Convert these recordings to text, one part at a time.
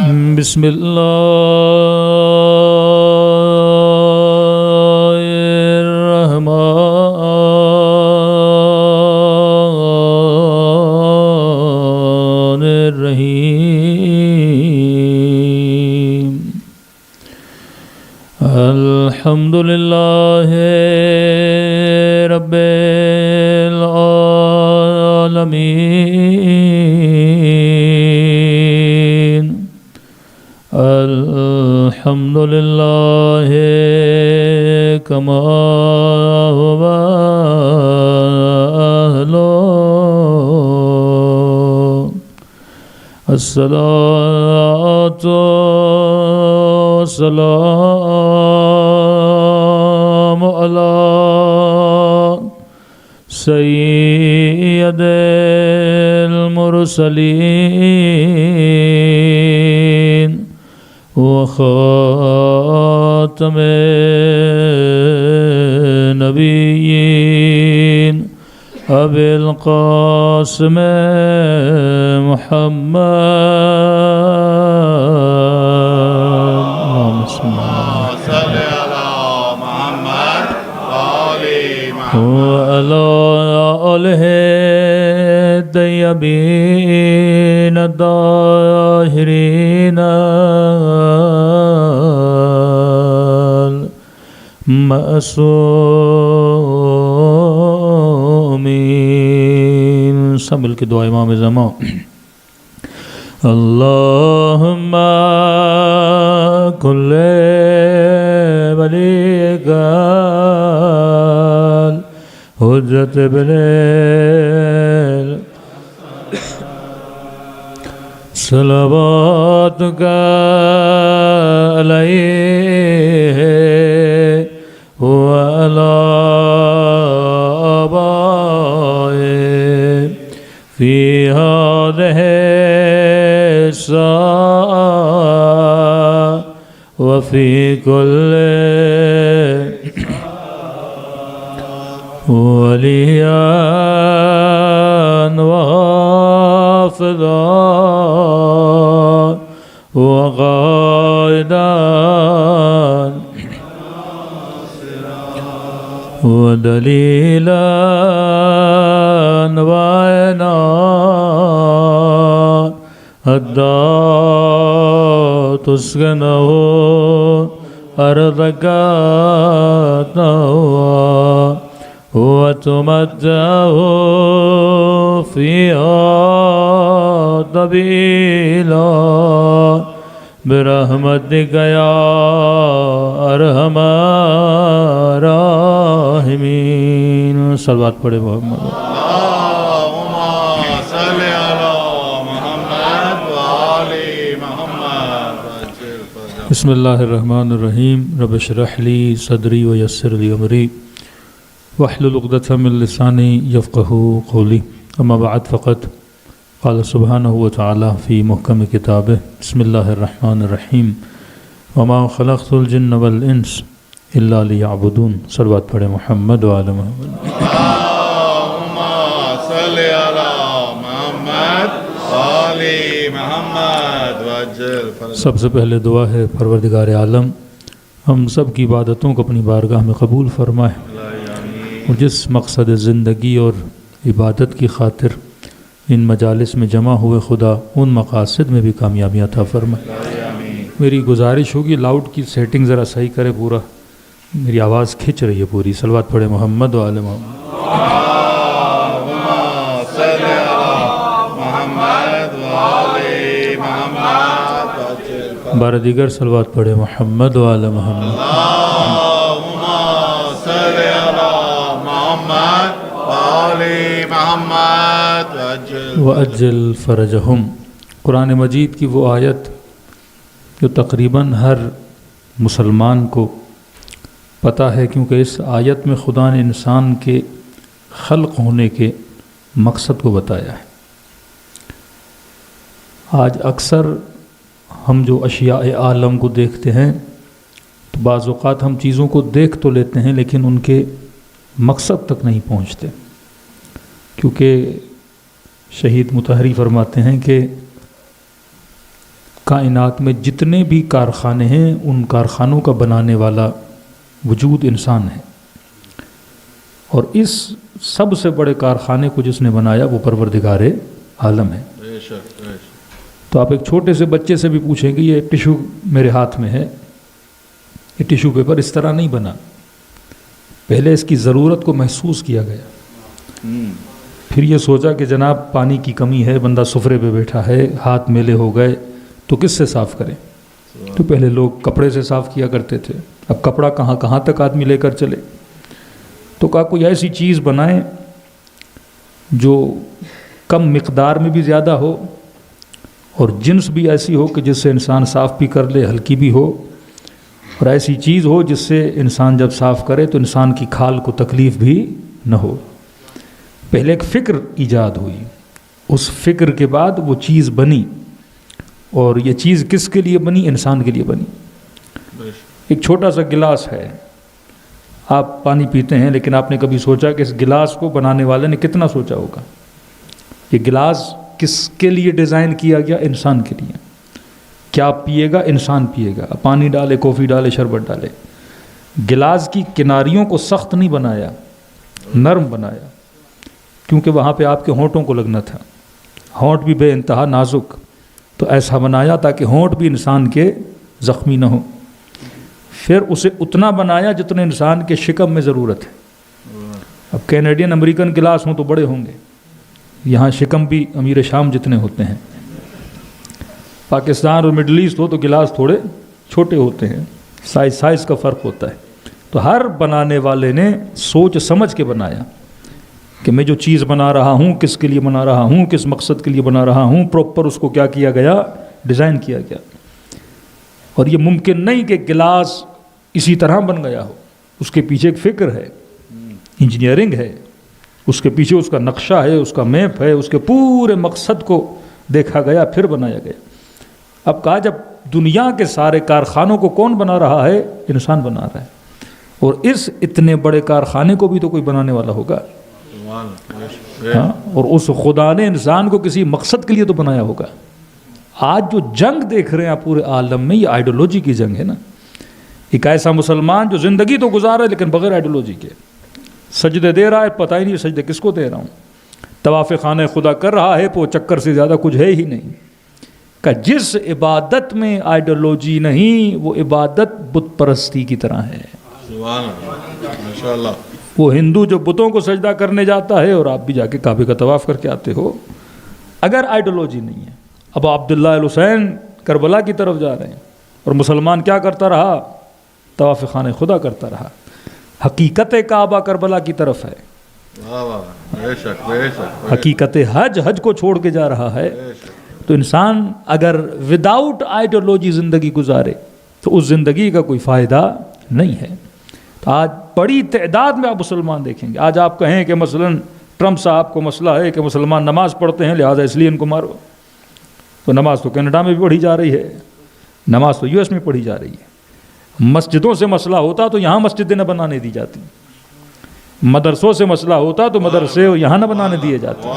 بسم اللہ الرحمن الرحیم الحمد للہ رب العالمین الحمد للہ کما هو أهله الصلاة والسلام على سيد المرسلين وخاتم النبيين أبي القاسم محمد صل على محمد وعلى آله الطيبين الطاهرين المعصومين. سب مل کے دعا امام زمان. اللهم كل وليك حجة ابن صلواتك عليه وعلى آبائه في هذه الساعة وفي كل وليا وحافظا وقائدا ودليلا وعينا حتى تسكنه أرضك طوعا وتمتعه فيها طويلا برحمتك يا أرحم الراحمين. صلوات پڑھے محمد. اللهم صل على محمد وآل محمد. بسم اللہ الرحمن الرحیم. رب اشرح لی صدری ویسر لی امری واحلل عقدۃ من لسانی یفقهوا قولی. اما بعد فقط قال سبحانہ وتعالی فی محکم کتابہ بسم اللہ الرحمن الرحیم وما خلقت الجن والانس الا لیعبدون. صلوات پڑھے محمد وعلی محمد. اللهم صل على محمد وآل محمد وعجل فرجهم. سب سے پہلے دعا ہے پروردگار عالم ہم سب کی عبادتوں کو اپنی بارگاہ میں قبول فرمائے اور جس مقصد زندگی اور عبادت کی خاطر ان مجالس میں جمع ہوئے خدا ان مقاصد میں بھی کامیابی عطا فرمائے. میری گزارش ہوگی لاؤڈ کی سیٹنگ ذرا صحیح کرے پورا, میری آواز کھنچ رہی ہے پوری. صلوات پڑھے محمد وآل محمد. اللهم صل على محمد وآل محمد وعجل فرجهم. بار دیگر صلوات پڑھے محمد وآل محمد. اللهم صل على محمد وآل محمد وعجل فرجهم. قرآن مجید کی وہ آیت جو تقریباً ہر مسلمان کو پتہ ہے کیونکہ اس آیت میں خدا نے انسان کے خلق ہونے کے مقصد کو بتایا ہے. آج اکثر ہم جو اشیاء عالم کو دیکھتے ہیں تو بعض اوقات ہم چیزوں کو دیکھ تو لیتے ہیں لیکن ان کے مقصد تک نہیں پہنچتے, کیونکہ شہید مطہری فرماتے ہیں کہ کائنات میں جتنے بھی کارخانے ہیں ان کارخانوں کا بنانے والا وجود انسان ہے، اور اس سب سے بڑے کارخانے کو جس نے بنایا وہ پروردگار عالم ہے۔ بے شک بے شک۔ تو آپ ایک چھوٹے سے بچے سے بھی پوچھیں گے یہ ٹیشو میرے ہاتھ میں ہے، یہ ٹیشو پیپر اس طرح نہیں بنا، پہلے اس کی ضرورت کو محسوس کیا گیا، پھر یہ سوچا کہ جناب پانی کی کمی ہے، بندہ سفرے پہ بیٹھا ہے، ہاتھ میلے ہو گئے تو کس سے صاف کریں؟ تو پہلے لوگ کپڑے سے صاف کیا کرتے تھے، اب کپڑا کہاں کہاں تک آدمی لے کر چلے، تو کہا کوئی ایسی چیز بنائیں جو کم مقدار میں بھی زیادہ ہو اور جنس بھی ایسی ہو کہ جس سے انسان صاف بھی کر لے، ہلکی بھی ہو، اور ایسی چیز ہو جس سے انسان جب صاف کرے تو انسان کی کھال کو تکلیف بھی نہ ہو۔ پہلے ایک فکر ایجاد ہوئی، اس فکر کے بعد وہ چیز بنی، اور یہ چیز کس کے لیے بنی؟ انسان کے لیے بنی۔ ایک چھوٹا سا گلاس ہے، آپ پانی پیتے ہیں، لیکن آپ نے کبھی سوچا کہ اس گلاس کو بنانے والے نے کتنا سوچا ہوگا؟ یہ گلاس کس کے لیے ڈیزائن کیا گیا؟ انسان کے لیے۔ کیا پیے گا؟ انسان پیے گا، پانی ڈالے، کافی ڈالے، شربت ڈالے۔ گلاس کی کناریوں کو سخت نہیں بنایا، نرم بنایا، کیونکہ وہاں پہ آپ کے ہونٹوں کو لگنا تھا، ہونٹ بھی بے انتہا نازک، تو ایسا بنایا تاکہ ہونٹ بھی انسان کے زخمی نہ ہو۔ پھر اسے اتنا بنایا جتنے انسان کے شکم میں ضرورت ہے۔ اب کینیڈین امریکن گلاس ہوں تو بڑے ہوں گے، یہاں شکم بھی امیر شام جتنے ہوتے ہیں۔ پاکستان اور مڈل ایسٹ ہو تو گلاس تھوڑے چھوٹے ہوتے ہیں، سائز کا فرق ہوتا ہے۔ تو ہر بنانے والے نے سوچ سمجھ کے بنایا کہ میں جو چیز بنا رہا ہوں کس کے لیے بنا رہا ہوں، کس مقصد کے لیے بنا رہا ہوں، پراپر اس کو کیا کیا گیا؟ ڈیزائن کیا گیا۔ اور یہ ممکن نہیں کہ گلاس اسی طرح بن گیا ہو، اس کے پیچھے ایک فکر ہے، انجینئرنگ ہے، اس کے پیچھے اس کا نقشہ ہے، اس کا میپ ہے، اس کے پورے مقصد کو دیکھا گیا پھر بنایا گیا۔ اب کہا جب دنیا کے سارے کارخانوں کو کون بنا رہا ہے؟ انسان بنا رہا ہے، اور اس اتنے بڑے کارخانے کو بھی تو کوئی بنانے والا ہوگا، ہاں، اور اس خدا نے انسان کو کسی مقصد کے لیے تو بنایا ہوگا۔ آج جو جنگ دیکھ رہے ہیں آپ پورے عالم میں، یہ آئیڈیالوجی کی جنگ ہے نا۔ ایک ایسا مسلمان جو زندگی تو گزارا ہے لیکن بغیر آئیڈیالوجی کے، سجدے دے رہا ہے، پتہ ہی نہیں سجدے کس کو دے رہا ہوں، طواف خانہ خدا کر رہا ہے، وہ چکر سے زیادہ کچھ ہے ہی نہیں۔ کہ جس عبادت میں آئیڈیالوجی نہیں وہ عبادت بت پرستی کی طرح ہے۔ سبحان اللہ، ماشاءاللہ۔ وہ ہندو جو بتوں کو سجدہ کرنے جاتا ہے اور آپ بھی جا کے کعبے کا طواف کر کے آتے ہو، اگر آئیڈیالوجی نہیں ہے۔ اب عبداللہ الحسین کربلا کی طرف جا رہے ہیں، اور مسلمان کیا کرتا رہا؟ طواف خانہ خدا کرتا رہا۔ حقیقت کعبہ کربلا کی طرف ہے، واہ واہ، بے شک بے شک۔ حقیقت حج کو چھوڑ کے جا رہا ہے۔ تو انسان اگر وداؤٹ آئیڈیالوجی زندگی گزارے تو اس زندگی کا کوئی فائدہ نہیں ہے۔ تو آج بڑی تعداد میں آپ مسلمان دیکھیں گے، آج آپ کہیں کہ مثلاً ٹرمپ صاحب کو مسئلہ ہے کہ مسلمان نماز پڑھتے ہیں لہٰذا اس لیے ان کو مارو، تو نماز تو کینیڈا میں بھی پڑھی جا رہی ہے، نماز تو US میں پڑھی جا رہی ہے۔ مسجدوں سے مسئلہ ہوتا تو یہاں مسجدیں نہ بنانے دی جاتی، مدرسوں سے مسئلہ ہوتا تو مدرسے یہاں نہ بنانے دیے جاتے،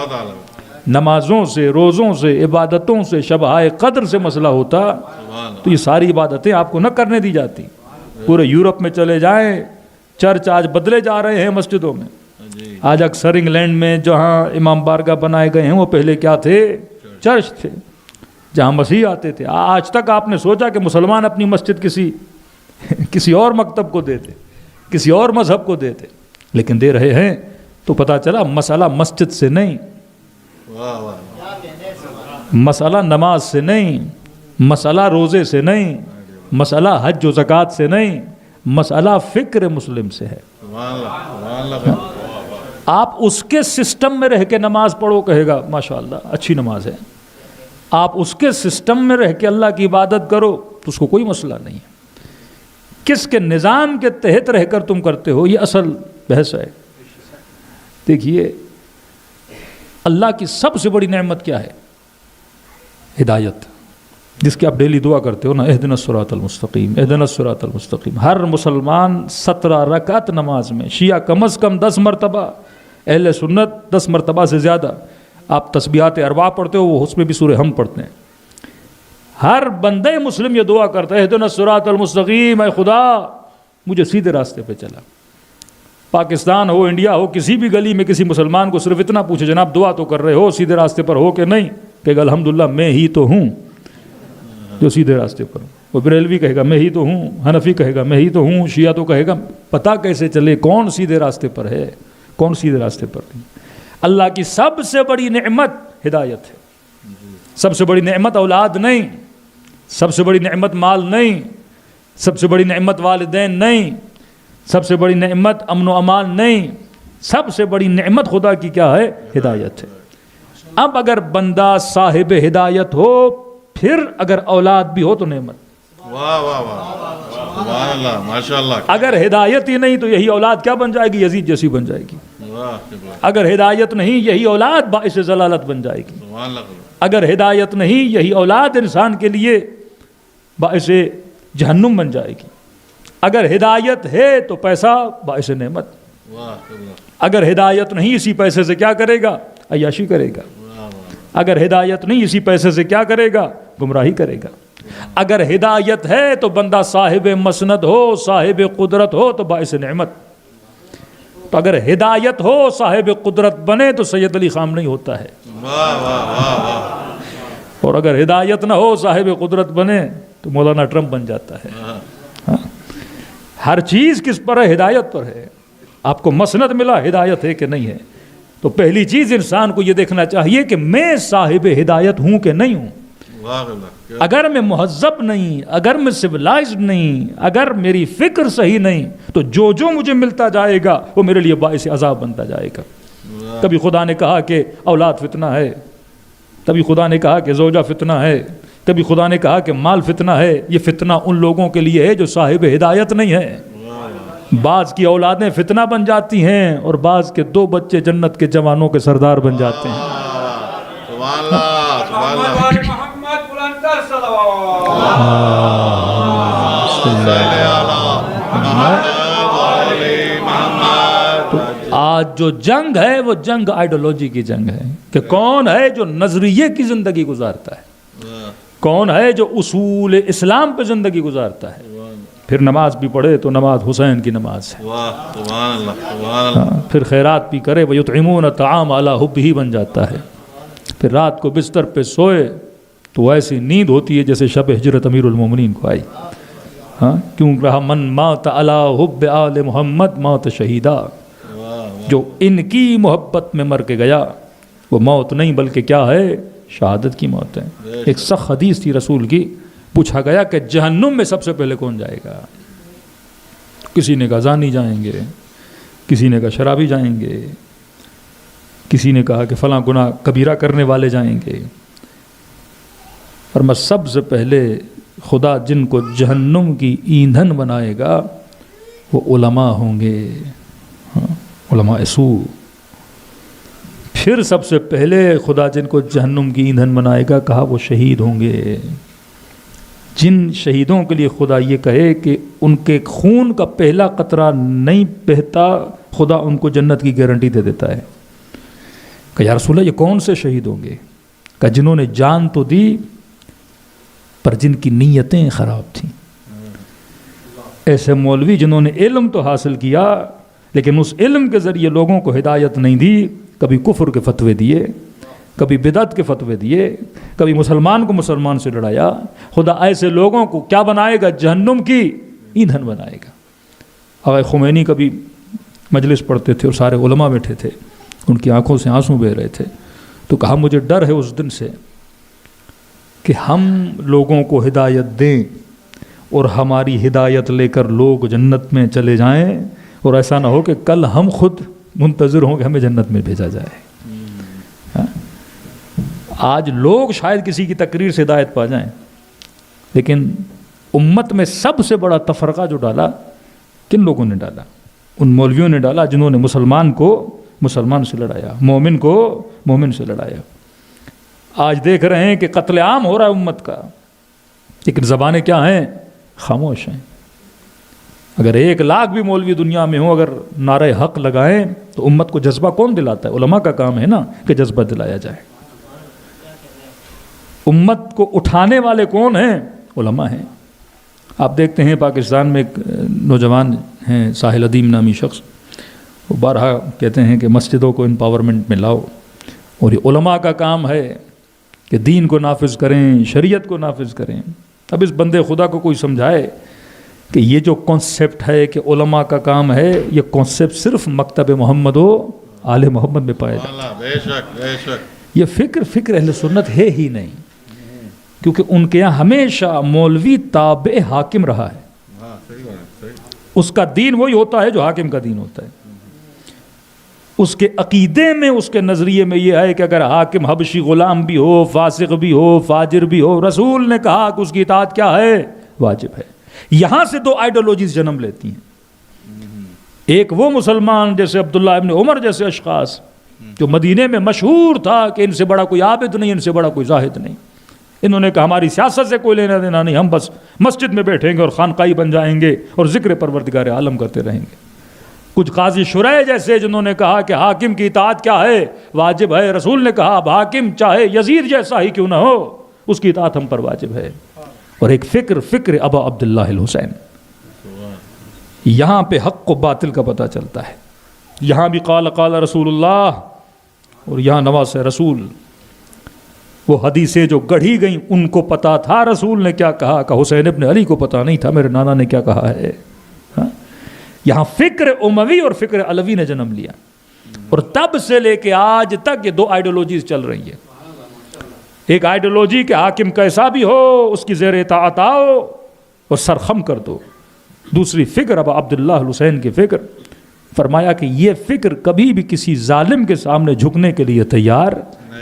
نمازوں سے، روزوں سے، عبادتوں سے، شبہائے قدر سے مسئلہ ہوتا تو یہ ساری عبادتیں آپ کو نہ کرنے دی جاتی۔ پورے یورپ میں چلے جائیں، چرچ آج بدلے جا رہے ہیں مسجدوں میں۔ آج اکثر انگلینڈ میں جہاں امام بارگاہ بنائے گئے ہیں وہ پہلے کیا تھے؟ چرچ تھے، جہاں مسیح آتے تھے۔ آج تک آپ نے سوچا کہ مسلمان اپنی مسجد کسی اور مکتب کو دیتے، کسی اور مذہب کو دیتے، لیکن دے رہے ہیں تو پتہ چلا مسئلہ مسجد سے نہیں، مسئلہ نماز سے نہیں، مسئلہ روزے سے نہیں، مسئلہ حج و زکوٰۃ سے نہیں، مسئلہ فکر مسلم سے ہے۔ آپ اس کے سسٹم میں رہ کے نماز پڑھو کہے گا ماشاءاللہ اچھی نماز ہے، آپ اس کے سسٹم میں رہ کے اللہ کی عبادت کرو تو اس کو کوئی مسئلہ نہیں ہے۔ کس کے نظام کے تحت رہ کر تم کرتے ہو، یہ اصل بحث ہے۔ دیکھیے اللہ کی سب سے بڑی نعمت کیا ہے؟ ہدایت، جس کی آپ ڈیلی دعا کرتے ہو نا، اہدنا الصراط المستقیم، اہدنا الصراط المستقیم۔ ہر مسلمان 17 رکعت نماز میں، شیعہ کم از کم 10 مرتبہ، اہل سنت 10 مرتبہ سے زیادہ۔ آپ تسبیحات اربع پڑھتے ہو، وہ اس میں بھی سورہ حمد پڑھتے ہیں۔ ہر بندے مسلم یہ دعا کرتا ہے اہدنا الصراط المستقیم، اے خدا مجھے سیدھے راستے پہ چلا۔ پاکستان ہو، انڈیا ہو، کسی بھی گلی میں کسی مسلمان کو صرف اتنا پوچھے جناب دعا تو کر رہے ہو، سیدھے راستے پر ہو کہ نہیں؟ کہ الحمدللہ میں ہی تو ہوں جو سیدھے راستے پر ہوں۔ وہ بریلوی کہے گا میں ہی تو ہوں، حنفی کہے گا میں ہی تو ہوں، شیعہ تو کہے گا۔ پتہ کیسے چلے کون سیدھے راستے پر ہے، کون سیدھے راستے پر نہیں؟ اللہ کی سب سے بڑی نعمت ہدایت ہے۔ سب سے بڑی نعمت اولاد نہیں، سب سے بڑی نعمت مال نہیں، سب سے بڑی نعمت والدین نہیں، سب سے بڑی نعمت امن و امان نہیں، سب سے بڑی نعمت خدا کی کیا ہے؟ ہدایت ہے۔ اب اگر بندہ صاحب ہدایت ہو، پھر اگر اولاد بھی ہو تو نعمت۔ واہ واہ واہ، سبحان اللہ، ماشاء اللہ، اگر ہدایت ہی نہیں تو یہی اولاد کیا بن جائے گی؟ یزید جیسی بن جائے گی۔ واہ اگر ہدایت نہیں یہی اولاد باعث ضلالت بن جائے گی۔ سبحان اللہ، اگر ہدایت نہیں یہی اولاد انسان کے لیے باعث جہنم بن جائے گی۔ اگر ہدایت ہے تو پیسہ باعث نعمت، واہ اگر ہدایت نہیں اسی پیسے سے کیا کرے گا؟ عیاشی کرے گا۔ اگر ہدایت نہیں اسی پیسے سے کیا کرے گا؟ گمراہی کرے گا۔ اگر ہدایت ہے تو بندہ صاحب مسند ہو، صاحب قدرت ہو تو باعث نعمت۔ تو اگر ہدایت ہو صاحب قدرت بنے تو سید علی خامنئی ہوتا ہے، واہ واہ واہ واہ، اور اگر ہدایت نہ ہو صاحب قدرت بنے تو مولانا ٹرمپ بن جاتا ہے۔ ہاں۔ ہر چیز کس پر ہے؟ ہدایت پر ہے۔ آپ کو مسند ملا، ہدایت ہے کہ نہیں ہے؟ تو پہلی چیز انسان کو یہ دیکھنا چاہیے کہ میں صاحب ہدایت ہوں کہ نہیں ہوں۔ اگر میں مہذب نہیں، اگر میں سویلائزڈ نہیں، اگر میری فکر صحیح نہیں تو جو مجھے ملتا جائے گا وہ میرے لیے باعث عذاب بنتا جائے گا۔ کبھی خدا نے کہا کہ اولاد فتنہ ہے، کبھی خدا نے کہا کہ زوجہ فتنہ ہے، کبھی خدا نے کہا کہ مال فتنہ ہے۔ یہ فتنہ ان لوگوں کے لیے ہے جو صاحب ہدایت نہیں ہے۔ بعض کی اولادیں فتنہ بن جاتی ہیں اور بعض کے 2 بچے جنت کے جوانوں کے سردار بن جاتے ہیں۔ سبحان اللہ، سبحان اللہ، محمد بلند کر صلوات۔ آج جو جنگ ہے وہ جنگ آئیڈیالوجی کی جنگ ہے کہ کون ہے جو نظریے کی زندگی گزارتا ہے، کون ہے جو اصول اسلام پہ زندگی گزارتا ہے۔ پھر نماز بھی پڑھے تو نماز حسین کی نماز ہے، واہ سبحان اللہ، سبحان اللہ، پھر خیرات بھی کرے وَيُطْعِمُونَ الطَّعَامَ عَلَىٰ حُبِّهِ بن جاتا ہے۔ پھر رات کو بستر پہ سوئے تو ایسی نیند ہوتی ہے جیسے شب ہجرت امیر المومنین کو آئی۔ ہاں، کیوں رہا من مات علی حب آل محمد موت شہیدہ، جو ان کی محبت میں مر کے گیا وہ موت نہیں بلکہ کیا ہے؟ شہادت کی موت ہے۔ ایک سخت حدیث تھی رسول کی، پوچھا گیا کہ جہنم میں سب سے پہلے کون جائے گا؟ کسی نے کہا زانی جائیں گے، کسی نے کہا شرابی جائیں گے، کسی نے کہا کہ فلاں گناہ کبیرہ کرنے والے جائیں گے۔ فرمایا سب سے پہلے خدا جن کو جہنم کی ایندھن بنائے گا وہ علماء ہوں گے، علماء سوء۔ پھر سب سے پہلے خدا جن کو جہنم کی ایندھن بنائے گا کہا وہ شہید ہوں گے۔ جن شہیدوں کے لیے خدا یہ کہے کہ ان کے خون کا پہلا قطرہ نہیں بہتا، خدا ان کو جنت کی گارنٹی دے دیتا ہے۔ کہ یا رسول اللہ یہ کون سے شہید ہوں گے؟ کہ جنہوں نے جان تو دی پر جن کی نیتیں خراب تھیں۔ ایسے مولوی جنہوں نے علم تو حاصل کیا لیکن اس علم کے ذریعے لوگوں کو ہدایت نہیں دی، کبھی کفر کے فتوے دیے، کبھی بدعت کے فتوے دیے، کبھی مسلمان کو مسلمان سے لڑایا۔ خدا ایسے لوگوں کو کیا بنائے گا؟ جہنم کی ایندھن بنائے گا۔ آقا خمینی کبھی مجلس پڑھتے تھے اور سارے علماء بیٹھے تھے، ان کی آنکھوں سے آنسو بہہ رہے تھے، تو کہا مجھے ڈر ہے اس دن سے کہ ہم لوگوں کو ہدایت دیں اور ہماری ہدایت لے کر لوگ جنت میں چلے جائیں، اور ایسا نہ ہو کہ کل ہم خود منتظر ہوں کہ ہمیں جنت میں بھیجا جائے۔ آج لوگ شاید کسی کی تقریر سے ہدایت پا جائیں، لیکن امت میں سب سے بڑا تفرقہ جو ڈالا کن لوگوں نے ڈالا؟ ان مولویوں نے ڈالا جنہوں نے مسلمان کو مسلمان سے لڑایا، مومن کو مومن سے لڑایا۔ آج دیکھ رہے ہیں کہ قتل عام ہو رہا ہے امت کا، لیکن زبانیں کیا ہیں؟ خاموش ہیں۔ اگر 1 لاکھ بھی مولوی دنیا میں ہوں، اگر نعرہ حق لگائیں تو امت کو جذبہ کون دلاتا ہے؟ علماء کا کام ہے نا کہ جذبہ دلایا جائے۔ امت کو اٹھانے والے کون ہیں؟ علماء ہیں۔ آپ دیکھتے ہیں پاکستان میں ایک نوجوان ہیں ساحل ادیم نامی شخص، وہ بارہا کہتے ہیں کہ مسجدوں کو امپاورمنٹ میں لاؤ، اور یہ علماء کا کام ہے کہ دین کو نافذ کریں، شریعت کو نافذ کریں۔ اب اس بندے خدا کو کوئی سمجھائے کہ یہ جو کانسیپٹ ہے کہ علماء کا کام ہے، یہ کانسیپٹ صرف مکتب محمد و آل محمد میں پایا جاتا ہے۔ بے شک بے شک، یہ فکر اہل سنت ہے ہی نہیں، کیونکہ ان کے یہاں ہمیشہ مولوی تابع حاکم رہا ہے۔ ہاں صحیح بات ہے، صحیح۔ اس کا دین وہی ہوتا ہے جو حاکم کا دین ہوتا ہے۔ اس کے عقیدے میں، اس کے نظریے میں یہ ہے کہ اگر حاکم حبشی غلام بھی ہو، فاسق بھی ہو، فاجر بھی ہو، رسول نے کہا کہ اس کی اطاعت کیا ہے؟ واجب ہے۔ یہاں سے دو آئیڈیالوجیز جنم لیتی ہیں۔ ایک وہ مسلمان جیسے عبداللہ ابن عمر جیسے اشخاص جو مدینے میں مشہور تھا کہ ان سے بڑا کوئی عابد نہیں، ان سے بڑا کوئی زاہد نہیں، انہوں نے کہا ہماری سیاست سے کوئی لینا دینا نہیں، ہم بس مسجد میں بیٹھیں گے اور خانقاہی بن جائیں گے اور ذکر پروردگار عالم کرتے رہیں گے۔ کچھ قاضی شرح جیسے جنہوں نے کہا کہ حاکم کی اطاعت کیا ہے؟ واجب ہے۔ رسول نے کہا اب حاکم چاہے یزید جیسا ہی کیوں نہ ہو، اس کی اطاعت ہم پر واجب ہے۔ اور ایک فکر ابا عبداللہ الحسین، یہاں پہ حق و باطل کا پتہ چلتا ہے۔ یہاں بھی قال رسول اللہ، اور یہاں نواز رسول۔ وہ حدیثیں جو گڑھی گئیں ان کو پتا تھا رسول نے کیا کہا، کہ حسین ابن علی کو پتا نہیں تھا میرے نانا نے کیا کہا ہے۔ یہاں فکر اموی اور فکر علوی نے جنم لیا، اور تب سے لے کے آج تک یہ دو آئیڈیالوجیز چل رہی ہیں۔ ایک آئیڈیالوجی کہ حاکم کیسا بھی ہو اس کی زیر اطاعت آؤ اور سرخم کر دو۔ دوسری فکر ابا عبداللہ الحسین کی فکر، فرمایا کہ یہ فکر کبھی بھی کسی ظالم کے سامنے جھکنے کے لیے تیار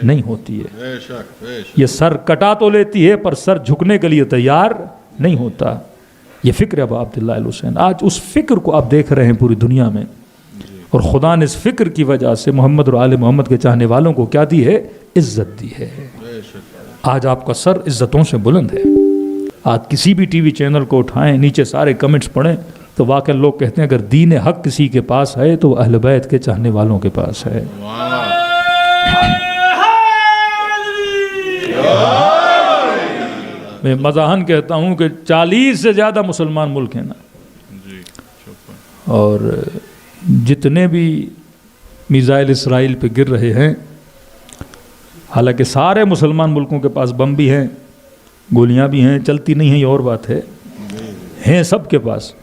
نہیں ہوتی ہے۔ بے شک بے شک، یہ سر کٹا تو لیتی ہے پر سر جھکنے کے لیے تیار نہیں ہوتا۔ یہ فکر ابا عبداللہ الحسین، آج اس فکر کو آپ دیکھ رہے ہیں پوری دنیا میں، اور خدا نے اس فکر کی وجہ سے محمد اور آل محمد کے چاہنے والوں کو کیا دی ہے؟ عزت دی ہے۔ بے شک، آج آپ کا سر عزتوں سے بلند ہے۔ آج کسی بھی ٹی وی چینل کو اٹھائیں، نیچے سارے کمنٹس پڑھیں تو واقعی لوگ کہتے ہیں اگر دین حق کسی کے پاس ہے تو وہ اہل بیت کے چاہنے والوں کے پاس ہے۔ میں مزاحن کہتا ہوں کہ 40 سے زیادہ مسلمان ملک ہیں نا، جی شکر، اور جتنے بھی میزائل اسرائیل پہ گر رہے ہیں، حالانکہ سارے مسلمان ملکوں کے پاس بم بھی ہیں، گولیاں بھی ہیں، چلتی نہیں ہیں یہ اور بات ہے، ہیں سب کے پاس۔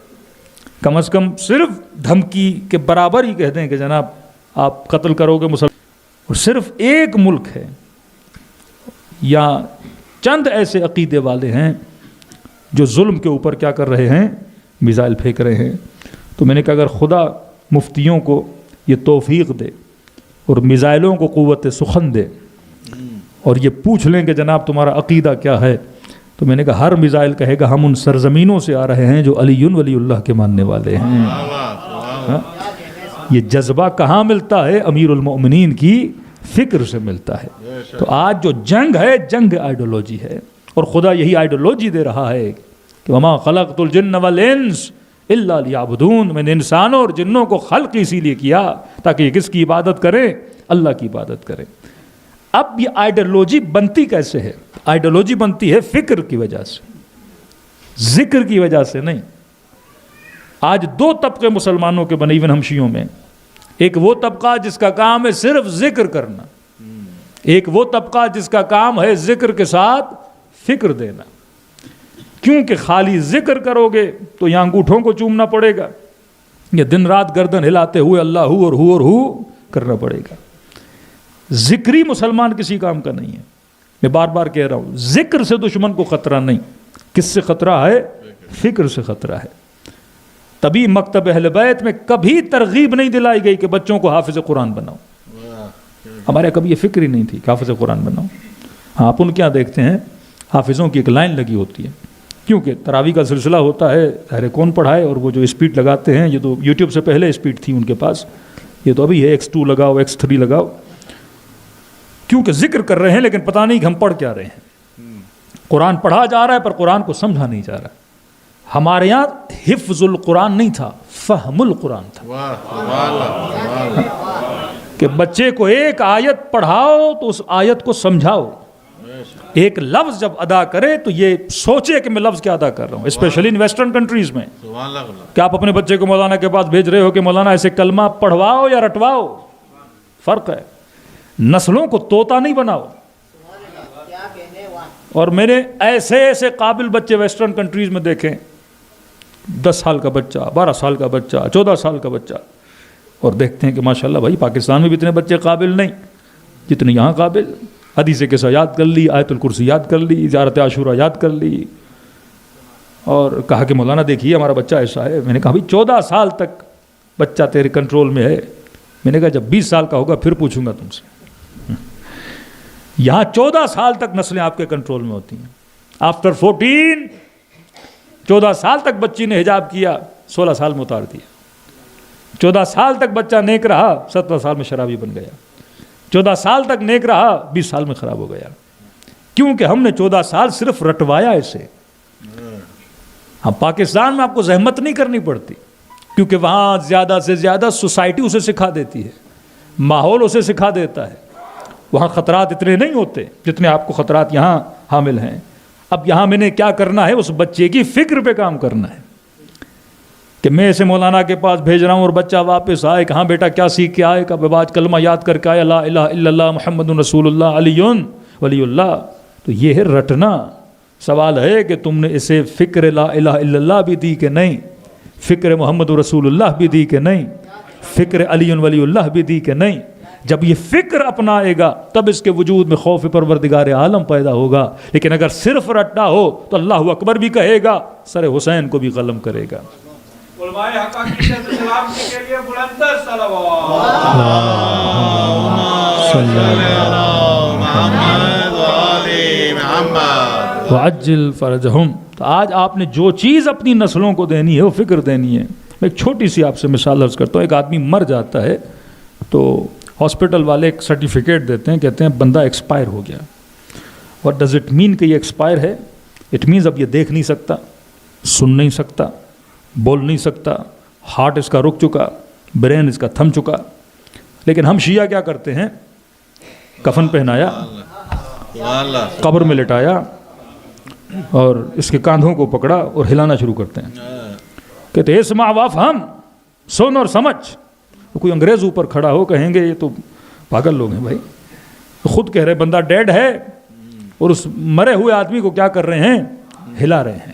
کم از کم صرف دھمکی کے برابر ہی کہتے ہیں کہ جناب آپ قتل کرو گے مسلمان، اور صرف ایک ملک ہے یا چند ایسے عقیدے والے ہیں جو ظلم کے اوپر کیا کر رہے ہیں؟ میزائل پھینک رہے ہیں۔ تو میں نے کہا اگر خدا مفتیوں کو یہ توفیق دے اور میزائلوں کو قوت سخن دے اور یہ پوچھ لیں کہ جناب تمہارا عقیدہ کیا ہے، تو میں نے کہا ہر میزائل کہے گا ہم ان سرزمینوں سے آ رہے ہیں جو علی ولی اللہ کے ماننے والے ہیں۔ یہ جذبہ کہاں ملتا ہے؟ امیر المؤمنین کی فکر سے ملتا ہے۔ تو آج جو جنگ ہے، جنگ آئیڈیالوجی ہے، اور خدا یہی آئیڈیالوجی دے رہا ہے کہ وما خلقت الجن والانس الا لیعبدون، میں نے انسانوں اور جنوں کو خلق اسی لیے کیا تاکہ یہ کس کی عبادت کریں؟ اللہ کی عبادت کریں۔ اب یہ آئیڈیالوجی بنتی کیسے ہے؟ آئیڈیالوجی بنتی ہے فکر کی وجہ سے، ذکر کی وجہ سے نہیں۔ آج دو طبقے مسلمانوں کے بنے، ایون ہم شیعوں میں، ایک وہ طبقہ جس کا کام ہے صرف ذکر کرنا، ایک وہ طبقہ جس کا کام ہے ذکر کے ساتھ فکر دینا، کیونکہ خالی ذکر کرو گے تو یہاں انگوٹھوں کو چومنا پڑے گا، یا دن رات گردن ہلاتے ہوئے اللہ ہو اور ہو کرنا پڑے گا۔ ذکری مسلمان کسی کام کا نہیں ہے۔ میں بار بار کہہ رہا ہوں، ذکر سے دشمن کو خطرہ نہیں۔ کس سے خطرہ ہے؟ فکر سے خطرہ ہے۔ تبھی مکتب اہل بیت میں کبھی ترغیب نہیں دلائی گئی کہ بچوں کو حافظ قرآن بناؤ، ہمارے کبھی یہ فکر ہی نہیں تھی کہ حافظ قرآن بناؤ۔ ہاں آپ ان کیا دیکھتے ہیں، حافظوں کی ایک لائن لگی ہوتی ہے، کیونکہ تراویح کا سلسلہ ہوتا ہے، ظاہر کون پڑھائے، اور وہ جو اسپیڈ لگاتے ہیں، یہ تو یوٹیوب سے پہلے اسپیڈ تھی ان کے پاس، یہ تو ابھی ہے X2 لگاؤ X3 لگاؤ، کیونکہ ذکر کر رہے ہیں لیکن پتہ نہیں کہ ہم پڑھ کیا رہے ہیں۔ قرآن پڑھا جا رہا ہے پر قرآن کو سمجھا نہیں جا رہا۔ ہمارے یہاں حفظ القرآن نہیں تھا، فہم القرآن تھا، کہ بچے کو ایک آیت پڑھاؤ تو اس آیت کو سمجھاؤ، ایک لفظ جب ادا کرے تو یہ سوچے کہ میں لفظ کیا ادا کر رہا ہوں، اسپیشلی ان ویسٹرن کنٹریز میں. سبحان اللہ. کہ آپ اپنے بچے کو مولانا کے پاس بھیج رہے ہو کہ مولانا ایسے کلمہ پڑھواؤ یا رٹواؤ، فرق ہے. نسلوں کو طوطا نہیں بناؤ. اور میں نے ایسے ایسے قابل بچے ویسٹرن کنٹریز میں دیکھیں، 10 سال کا بچہ، 12 سال کا بچہ، 14 سال کا بچہ، اور دیکھتے ہیں کہ ماشاءاللہ بھائی پاکستان میں بھی اتنے بچے قابل نہیں جتنے یہاں قابل. حدیث قصہ یاد کر لی، آیت الکرسی یاد کر لی، زیارت عاشورہ یاد کر لی، اور کہا کہ مولانا دیکھیے ہمارا بچہ ایسا ہے. میں نے کہا بھائی 14 سال تک بچہ تیرے کنٹرول میں ہے. میں نے کہا جب 20 سال کا ہوگا پھر پوچھوں گا تم سے. یہاں 14 سال تک نسلیں آپ کے کنٹرول میں ہوتی ہیں. آفٹر 14 سال تک بچی نے حجاب کیا، 16 سال میں اتار دیا. 14 سال تک بچہ نیک رہا، 17 سال میں شرابی بن گیا. 14 سال تک نیک رہا، 20 سال میں خراب ہو گیا. کیونکہ ہم نے 14 سال صرف رٹوایا اسے. ہم پاکستان میں آپ کو زحمت نہیں کرنی پڑتی، کیونکہ وہاں زیادہ سے زیادہ سوسائٹی اسے سکھا دیتی ہے، ماحول اسے سکھا دیتا ہے. وہاں خطرات اتنے نہیں ہوتے جتنے آپ کو خطرات یہاں حامل ہیں. اب یہاں میں نے کیا کرنا ہے، اس بچے کی فکر پہ کام کرنا ہے کہ میں اسے مولانا کے پاس بھیج رہا ہوں اور بچہ واپس آئے کہ ہاں بیٹا کیا سیکھ کے آئے، کہ آج کلمہ یاد کر کے آئے لا الہ الا اللہ محمد رسول اللہ علی ولی اللہ. تو یہ ہے رٹنا. سوال ہے کہ تم نے اسے فکر لا الہ الا اللہ بھی دی کہ نہیں، فکر محمد رسول اللہ بھی دی کہ نہیں، فکر علی ولی اللہ بھی دی کہ نہیں. جب یہ فکر اپنائے گا تب اس کے وجود میں خوف پروردگار عالم پیدا ہوگا. لیکن اگر صرف رٹنا ہو تو اللہ اکبر بھی کہے گا، سر حسین کو بھی قلم کرے گا. علماء حق کی سلامتی کے لیے بلندر صلوات. وعجل فرجہم. تو آج آپ نے جو چیز اپنی نسلوں کو دینی ہے وہ فکر دینی ہے. میں ایک چھوٹی سی آپ سے مثال عرض کرتا ہوں. ایک آدمی مر جاتا ہے تو ہاسپٹل والے ایک سرٹیفکیٹ دیتے ہیں، کہتے ہیں بندہ ایکسپائر ہو گیا. واٹ ڈز اٹ مین کہ یہ ایکسپائر ہے؟ اٹ مینز اب یہ دیکھ نہیں سکتا، سن نہیں سکتا، بول نہیں سکتا، ہارٹ اس کا رک چکا، برین اس کا تھم چکا. لیکن ہم شیعہ کیا کرتے ہیں، کفن پہنایا، قبر میں لٹایا اور اس کے کاندھوں کو پکڑا اور ہلانا شروع کرتے ہیں. کہتے ہیں اسمع وافہم، سن اور سمجھ. کوئی انگریز اوپر کھڑا ہو کہیں گے یہ تو پاگل لوگ ہیں. بھائی خود کہہ رہے بندہ ڈیڈ ہے اور اس مرے ہوئے آدمی کو کیا کر رہے ہیں، ہلا رہے ہیں.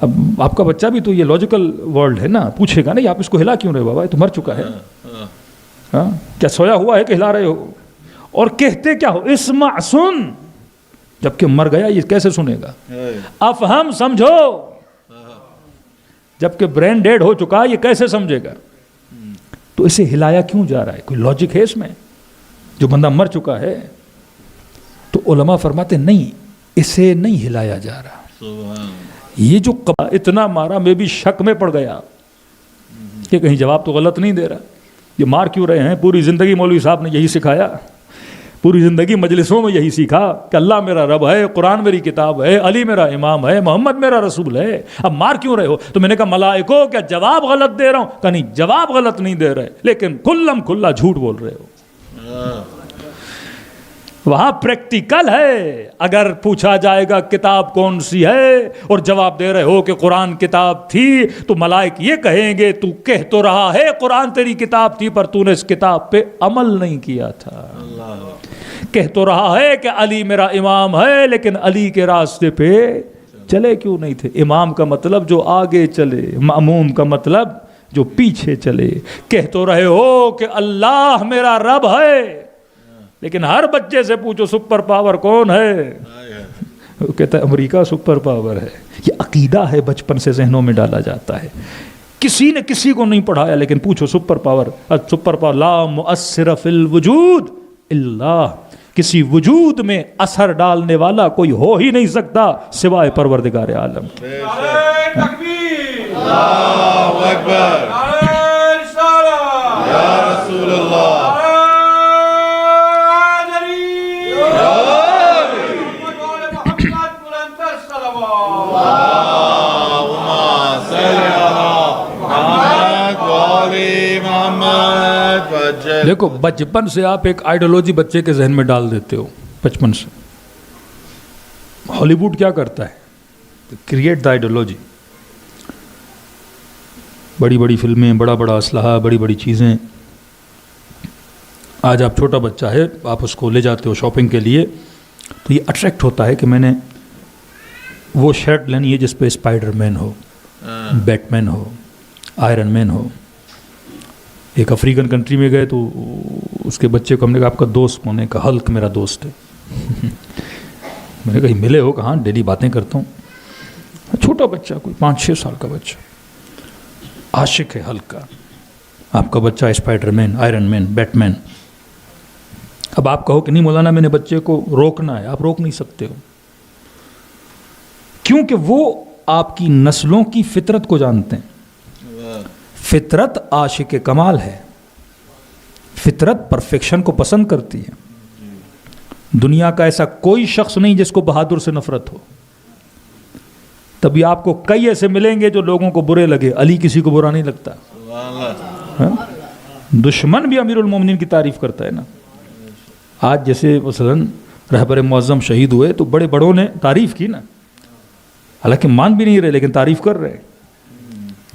اب آپ کا بچہ بھی تو یہ لاجیکل ورلڈ ہے نا، پوچھے گا نہیں آپ اس کو ہلا کیوں رہے بابا، یہ تو مر چکا ہے. ہاں کیا سویا ہوا ہے کہ ہلا رہے ہو؟ اور کہتے کیا ہو، اسمع سن، جبکہ مر گیا یہ کیسے سنے گا. افہم سمجھو، جبکہ برین ڈیڈ ہو چکا یہ کیسے سمجھے گا. تو اسے ہلایا کیوں جا رہا ہے، کوئی لاجک ہے اس میں؟ جو بندہ مر چکا ہے. تو علماء فرماتے نہیں، اسے نہیں ہلایا جا رہا. یہ جو اتنا مارا میں بھی شک میں پڑ گیا کہ کہیں جواب تو غلط نہیں دے رہا. یہ مار کیوں رہے ہیں؟ پوری زندگی مولوی صاحب نے یہی سکھایا، پوری زندگی مجلسوں میں یہی سیکھا کہ اللہ میرا رب ہے، قرآن میری کتاب ہے، علی میرا امام ہے، محمد میرا رسول ہے. اب مار کیوں رہے ہو؟ تو میں نے کہا ملائکو کیا جواب غلط دے رہا ہوں؟ کہ نہیں، جواب غلط نہیں دے رہے، لیکن کھلم کھلا جھوٹ بول رہے ہو. وہاں پریکٹیکل ہے. اگر پوچھا جائے گا کتاب کون سی ہے اور جواب دے رہے ہو کہ قرآن کتاب تھی، تو ملائک یہ کہیں گے تو کہہ تو رہا ہے قرآن تیری کتاب تھی پر تو نے اس کتاب پہ عمل نہیں کیا تھا. کہہ تو رہا ہے کہ علی میرا امام ہے لیکن علی کے راستے پہ چلے کیوں نہیں تھے. امام کا مطلب جو آگے چلے، مأموم کا مطلب جو پیچھے چلے. کہہ تو رہے ہو کہ اللہ میرا رب ہے، لیکن ہر بچے سے پوچھو سپر پاور کون ہے، وہ کہتا ہے امریکہ سپر پاور ہے. یہ عقیدہ ہے، بچپن سے ذہنوں میں ڈالا جاتا ہے. کسی نے کسی کو نہیں پڑھایا، لیکن پوچھو سپر پاور لا مؤثر فی الوجود الا، کسی وجود میں اثر ڈالنے والا کوئی ہو ہی نہیں سکتا سوائے پروردگار عالم. نعرہ تکبیر، اللہ اکبر، نعرہ رسالت، یا رسول اللہ، دیکھو بچپن سے آپ ایک آئیڈیالوجی بچے کے ذہن میں ڈال دیتے ہو. بچپن سے ہالی ووڈ کیا کرتا ہے؟ Create the ideology. بڑی بڑی فلمیں، بڑا بڑا اسلحہ، بڑی بڑی چیزیں. آج آپ چھوٹا بچہ ہے، آپ اس کو لے جاتے ہو شاپنگ کے لیے تو یہ اٹریکٹ ہوتا ہے کہ میں نے وہ شرٹ لینی ہے جس پہ اسپائڈر مین ہو، بیٹ مین ہو، آئرن مین ہو. ایک افریقن کنٹری میں گئے تو اس کے بچے کو ہم نے کہا آپ کا دوست کون ہے؟ کہا ہلک میرا دوست ہے. میں نے کہا ملے ہو؟ کہاں ڈیلی باتیں کرتا ہوں. چھوٹا بچہ، کوئی 5-6 سال کا بچہ، عاشق ہے ہلک کا. آپ کا بچہ اسپائڈر مین، آئرن مین، بیٹ مین. اب آپ کہو کہ نہیں مولانا میں نے بچے کو روکنا ہے. آپ روک نہیں سکتے ہو، کیونکہ وہ آپ کی نسلوں کی فطرت کو جانتے ہیں. فطرت عاشق کمال ہے، فطرت پرفیکشن کو پسند کرتی ہے. دنیا کا ایسا کوئی شخص نہیں جس کو بہادر سے نفرت ہو. تبھی آپ کو کئی ایسے ملیں گے جو لوگوں کو برے لگے. علی کسی کو برا نہیں لگتا. دشمن بھی امیر المومنین کی تعریف کرتا ہے نا. آج جیسے مثلاً رہبر معظم شہید ہوئے تو بڑے بڑوں نے تعریف کی نا، حالانکہ مان بھی نہیں رہے لیکن تعریف کر رہے.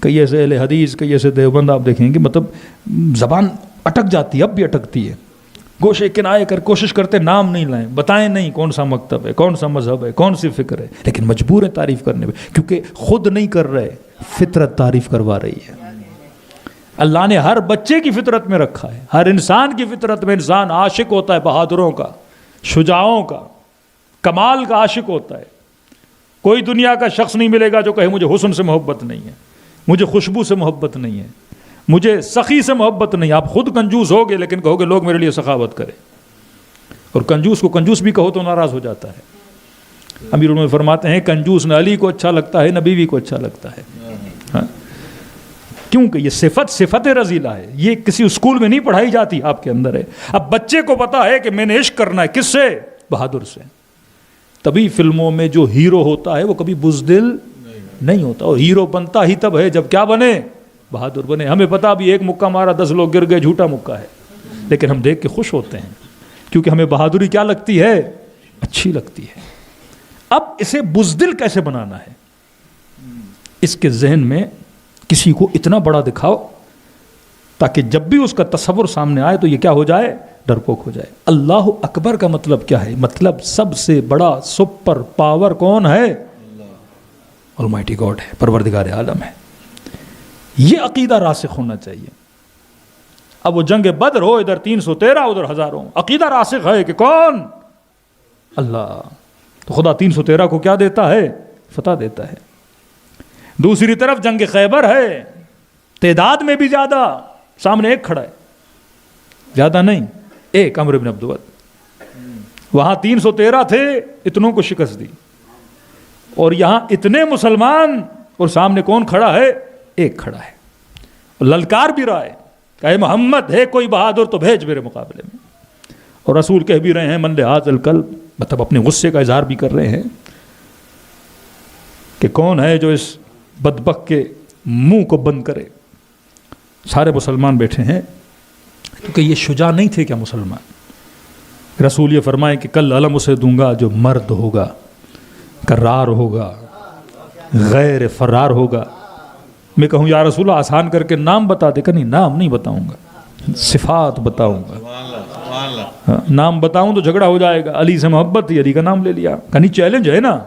کئی ایسے اہل حدیث، کئی ایسے دیوبند آپ دیکھیں گے مطلب زبان اٹک جاتی ہے، اب بھی اٹکتی ہے. گوشے کنائے کر کوشش کرتے نام نہیں لائیں، بتائیں نہیں کون سا مکتب ہے، کون سا مذہب ہے، کون سی فکر ہے، لیکن مجبور ہیں تعریف کرنے میں کیونکہ خود نہیں کر رہے، فطرت تعریف کروا رہی ہے. اللہ نے ہر بچے کی فطرت میں رکھا ہے، ہر انسان کی فطرت میں. انسان عاشق ہوتا ہے بہادروں کا، شجاعوں کا، کمال کا عاشق ہوتا ہے. کوئی دنیا کا شخص نہیں ملے گا جو کہے مجھے حسن سے محبت نہیں ہے، مجھے خوشبو سے محبت نہیں ہے، مجھے سخی سے محبت نہیں. آپ خود کنجوس ہوگے لیکن کہو گے لوگ میرے لیے سخاوت کریں، اور کنجوس کو کنجوس بھی کہو تو ناراض ہو جاتا ہے. امیر المومنین فرماتے ہیں کنجوس نہ علی کو اچھا لگتا ہے نہ بیوی کو اچھا لگتا ہے. ہاں، کیونکہ یہ صفت رذیلہ ہے، یہ کسی اسکول میں نہیں پڑھائی جاتی، آپ کے اندر ہے. اب بچے کو پتا ہے کہ میں نے عشق کرنا ہے کس سے؟ بہادر سے. تبھی فلموں میں جو ہیرو ہوتا ہے وہ کبھی بزدل نہیں ہوتا، اور ہیرو بنتا ہی تب ہے جب کیا بنے؟ بہادر بنے. ہمیں پتا بھی ایک مکہ مارا 10 لوگ گر گئے، جھوٹا مکہ ہے، لیکن ہم دیکھ کے خوش ہوتے ہیں کیونکہ ہمیں بہادری کیا لگتی ہے؟ اچھی لگتی ہے. اب اسے بزدل کیسے بنانا ہے؟ اس کے ذہن میں کسی کو اتنا بڑا دکھاؤ تاکہ جب بھی اس کا تصور سامنے آئے تو یہ کیا ہو جائے؟ ڈرپوک ہو جائے. اللہ اکبر کا مطلب کیا ہے؟ مطلب سب سے بڑا سپر پاور کون ہے؟ آلمائٹی گاڈ ہے، پروردگار عالم ہے. یہ عقیدہ راسخ ہونا چاہیے. اب وہ جنگ بدر ہو، ادھر 313 ادھر ہزاروں، عقیدہ راسخ ہے کہ کون؟ اللہ. تو خدا 313 کو کیا دیتا ہے؟ فتح دیتا ہے. دوسری طرف جنگ خیبر ہے، تعداد میں بھی زیادہ، سامنے ایک کھڑا ہے، زیادہ نہیں، ایک عمرو بن عبد ود. وہاں 313 تھے، اتنوں کو شکست دی. اور یہاں اتنے مسلمان اور سامنے کون کھڑا ہے؟ ایک کھڑا ہے. للکار بھی رہا ہے کہ اے محمد ہے کوئی بہادر تو بھیج میرے مقابلے میں. اور رسول کہہ بھی رہے ہیں من لحاظ القلب، مطلب اپنے غصے کا اظہار بھی کر رہے ہیں کہ کون ہے جو اس بدبخت کے منہ کو بند کرے. سارے مسلمان بیٹھے ہیں کیونکہ یہ شجاع نہیں تھے کیا مسلمان؟ رسول یہ فرمائے کہ کل علم اسے دوں گا جو مرد ہوگا، کرار ہوگا، غیر فرار ہوگا. میں کہوں یا رسول اللہ آسان کر کے نام بتا دے، کہ نہیں نام نہیں بتاؤں گا، صفات بتاؤں گا. نام بتاؤں تو جھگڑا ہو جائے گا. علی سے محبت تھی، علی کا نام لے لیا. کہ نہیں چیلنج ہے نا،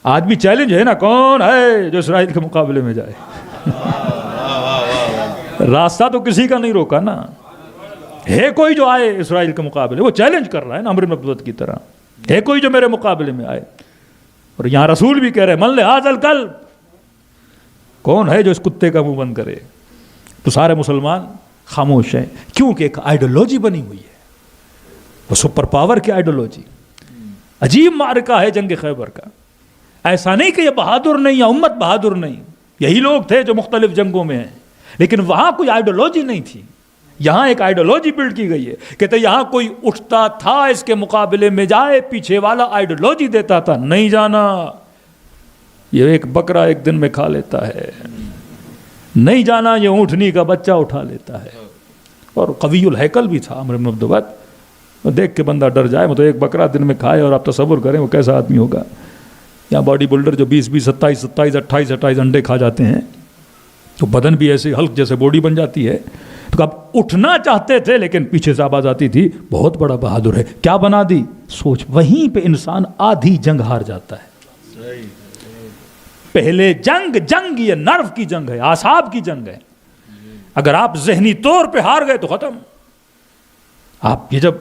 آج بھی چیلنج ہے نا، کون ہے جو اسرائیل کے مقابلے میں جائے؟ راستہ تو کسی کا نہیں روکا نا. ہے کوئی جو آئے اسرائیل کے مقابلے؟ وہ چیلنج کر رہا ہے نا عمرو بن عبد ود کی طرح. ہے کوئی جو میرے مقابلے میں آئے؟ اور یہاں رسول بھی کہہ رہے من لحاظ القلب، کون ہے جو اس کتے کا منہ بند کرے؟ تو سارے مسلمان خاموش ہیں کیونکہ ایک آئیڈیالوجی بنی ہوئی ہے، وہ سپر پاور کی آئیڈیالوجی. عجیب معرکہ ہے جنگ خیبر کا. ایسا نہیں کہ یہ بہادر نہیں یا امت بہادر نہیں، یہی لوگ تھے جو مختلف جنگوں میں ہیں، لیکن وہاں کوئی آئیڈیالوجی نہیں تھی. یہاں ایک آئیڈیالوجی بلڈ کی گئی ہے. کہتے یہاں کوئی اٹھتا تھا اس کے مقابلے میں جائے، پیچھے والا آئیڈیالوجی دیتا تھا نہیں جانا. یہ ایک بکرا ایک دن میں کھا لیتا ہے، نہیں جانا. یہ اونٹنی کا بچہ اٹھا لیتا ہے. اور قوی الہیکل بھی تھا عمرو بن عبد ود، اور دیکھ کے بندہ ڈر جائے. وہ تو ایک بکرا دن میں کھائے اور آپ تصور کریں وہ کیسا آدمی ہوگا. یہاں باڈی بلڈر جو 20 27 27 28 انڈے کھا جاتے ہیں تو بدن بھی ایسے ہلک جیسے باڈی بن جاتی ہے. تو اب اٹھنا چاہتے تھے لیکن پیچھے سے آواز آتی تھی بہت بڑا بہادر ہے. کیا بنا دی سوچ. وہیں پہ انسان آدھی جنگ ہار جاتا ہے. پہلے جنگ یہ نرو کی جنگ ہے, اعصاب کی جنگ ہے. اگر آپ ذہنی طور پہ ہار گئے تو ختم. آپ یہ جب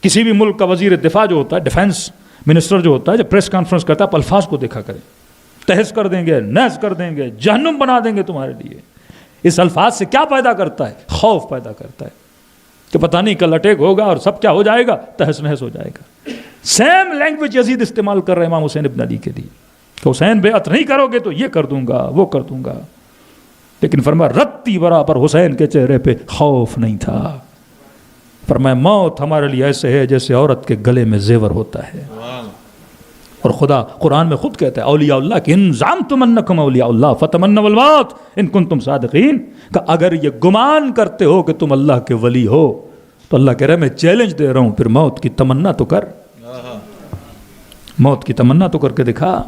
کسی بھی ملک کا وزیر دفاع جو ہوتا ہے, ڈیفینس منسٹر جو ہوتا ہے, جب پریس کانفرنس کرتا ہے آپ الفاظ کو دیکھا کریں. تہس کر دیں گے, نحس کر دیں گے, جہنم بنا دیں گے تمہارے لیے. اس الفاظ سے کیا پیدا کرتا ہے؟ خوف پیدا کرتا ہے کہ پتہ نہیں کل اٹیک ہوگا اور سب کیا ہو جائے گا, تہس نحس ہو جائے گا. سیم لینگویج یزید استعمال کر رہے امام حسین ابن علی کے لیے کہ حسین بیعت نہیں کرو گے تو یہ کر دوں گا وہ کر دوں گا. لیکن فرمایا رتی برابر حسین کے چہرے پہ خوف نہیں تھا. فرمایا موت ہمارے لیے ایسے ہے جیسے عورت کے گلے میں زیور ہوتا ہے. اور خدا قرآن میں خود کہتا ہے اولیاء اللہ کہ ان زعمتم انکم اولیاء اللہ فتمنوا الموت ان کنتم صادقین, کہ اگر یہ گمان کرتے ہو کہ تم اللہ کے ولی ہو تو اللہ کہہ رہا ہے میں چیلنج دے رہا ہوں پھر موت کی تمنا تو کر, موت کی تمنا تو کر کے دکھا.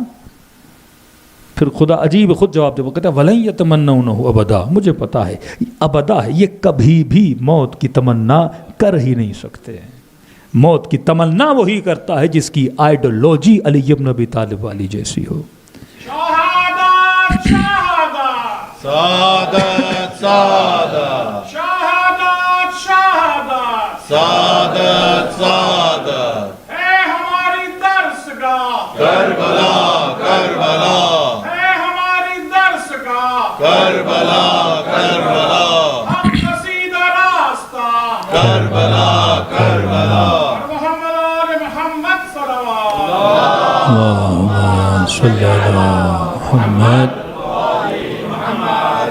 پھر خدا عجیب خود جواب دے, وہ کہتا ہے وَلَن يَتَمَنَّوْنَهُ ابدا. مجھے پتا ہے ابدا ہے, یہ کبھی بھی موت کی تمنا کر ہی نہیں سکتے. موت کی تمنا وہی کرتا ہے جس کی آئیڈیالوجی علی ابن ابی طالب والی جیسی ہو. شہادت شہادت سعادت سعادت شہادت شہادت سعادت سعادت ہے ہماری درسگاہ کربلا کربلا ہے ہماری درسگاہ کربلا کربلا ہم کسیدہ راستہ کربلا کربلا. محمد آل محمد صلوات. اللہم صلی علی محمد.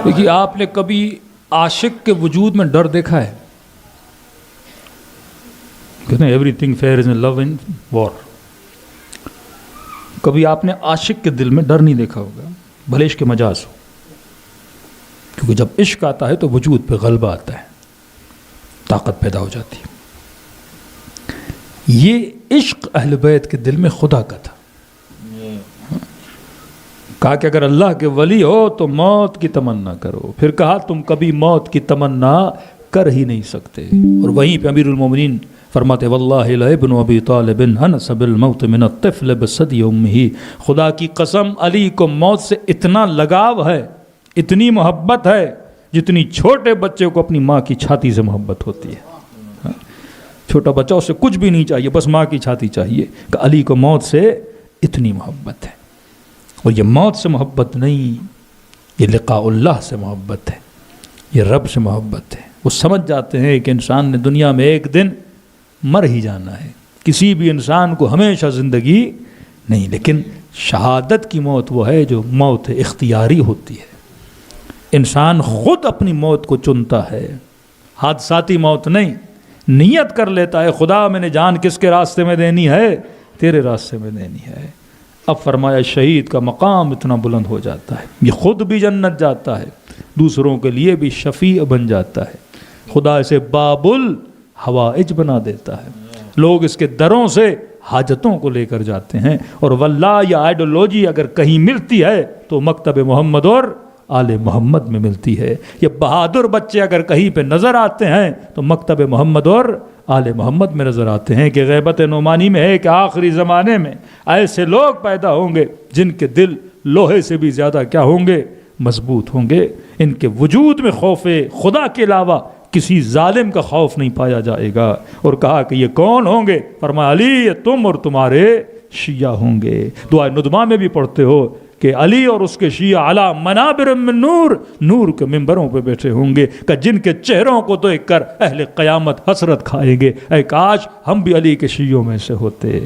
دیکھیے آپ نے کبھی عاشق کے وجود میں ڈر دیکھا ہے؟ کہتے ہیں ایوری تھنگ فیئر از ان لو ان وار. کبھی آپ نے عاشق کے دل میں ڈر نہیں دیکھا ہوگا بھلے عشق مجاز ہو, کیونکہ جب عشق آتا ہے تو وجود پہ غلبہ آتا ہے, طاقت پیدا ہو جاتی ہے. یہ عشق اہل بیت کے دل میں خدا کا تھا. کہا کہ اگر اللہ کے ولی ہو تو موت کی تمنا کرو. پھر کہا تم کبھی موت کی تمنا کر ہی نہیں سکتے. اور وہیں پہ امیر المومنین فرماتے واللہ لابن ابی طالب انس بالموت من الطفل بثدی امہ. خدا کی قسم علی کو موت سے اتنا لگاؤ ہے, اتنی محبت ہے جتنی چھوٹے بچے کو اپنی ماں کی چھاتی سے محبت ہوتی ہے. چھوٹا بچہ اسے کچھ بھی نہیں چاہیے, بس ماں کی چھاتی چاہیے. کہ علی کو موت سے اتنی محبت ہے. اور یہ موت سے محبت نہیں, یہ لقاء اللہ سے محبت ہے, یہ رب سے محبت ہے. وہ سمجھ جاتے ہیں کہ انسان نے دنیا میں ایک دن مر ہی جانا ہے. کسی بھی انسان کو ہمیشہ زندگی نہیں, لیکن شہادت کی موت وہ ہے جو موت اختیاری ہوتی ہے. انسان خود اپنی موت کو چنتا ہے, حادثاتی موت نہیں. نیت کر لیتا ہے خدا میں نے جان کس کے راستے میں دینی ہے, تیرے راستے میں دینی ہے. اب فرمایا شہید کا مقام اتنا بلند ہو جاتا ہے, یہ خود بھی جنت جاتا ہے, دوسروں کے لیے بھی شفیع بن جاتا ہے. خدا اسے باب الحوائج بنا دیتا ہے. لوگ اس کے دروں سے حاجتوں کو لے کر جاتے ہیں. اور واللہ یہ آئیڈیالوجی اگر کہیں ملتی ہے تو مکتب محمد اور آل محمد میں ملتی ہے. یہ بہادر بچے اگر کہیں پہ نظر آتے ہیں تو مکتب محمد اور آل محمد میں نظر آتے ہیں. کہ غیبت نعمانی میں ہے کہ آخری زمانے میں ایسے لوگ پیدا ہوں گے جن کے دل لوہے سے بھی زیادہ کیا ہوں گے, مضبوط ہوں گے. ان کے وجود میں خوف خدا کے علاوہ کسی ظالم کا خوف نہیں پایا جائے گا. اور کہا کہ یہ کون ہوں گے؟ فرمایا علی یہ تم اور تمہارے شیعہ ہوں گے. دعائے ندمہ میں بھی پڑھتے ہو کہ علی اور اس کے شیعہ علی منابر من نور, نور کے ممبروں پہ بیٹھے ہوں گے کہ جن کے چہروں کو دیکھ کر اہل قیامت حسرت کھائیں گے. اے کاش ہم بھی علی کے شیعوں میں سے ہوتے,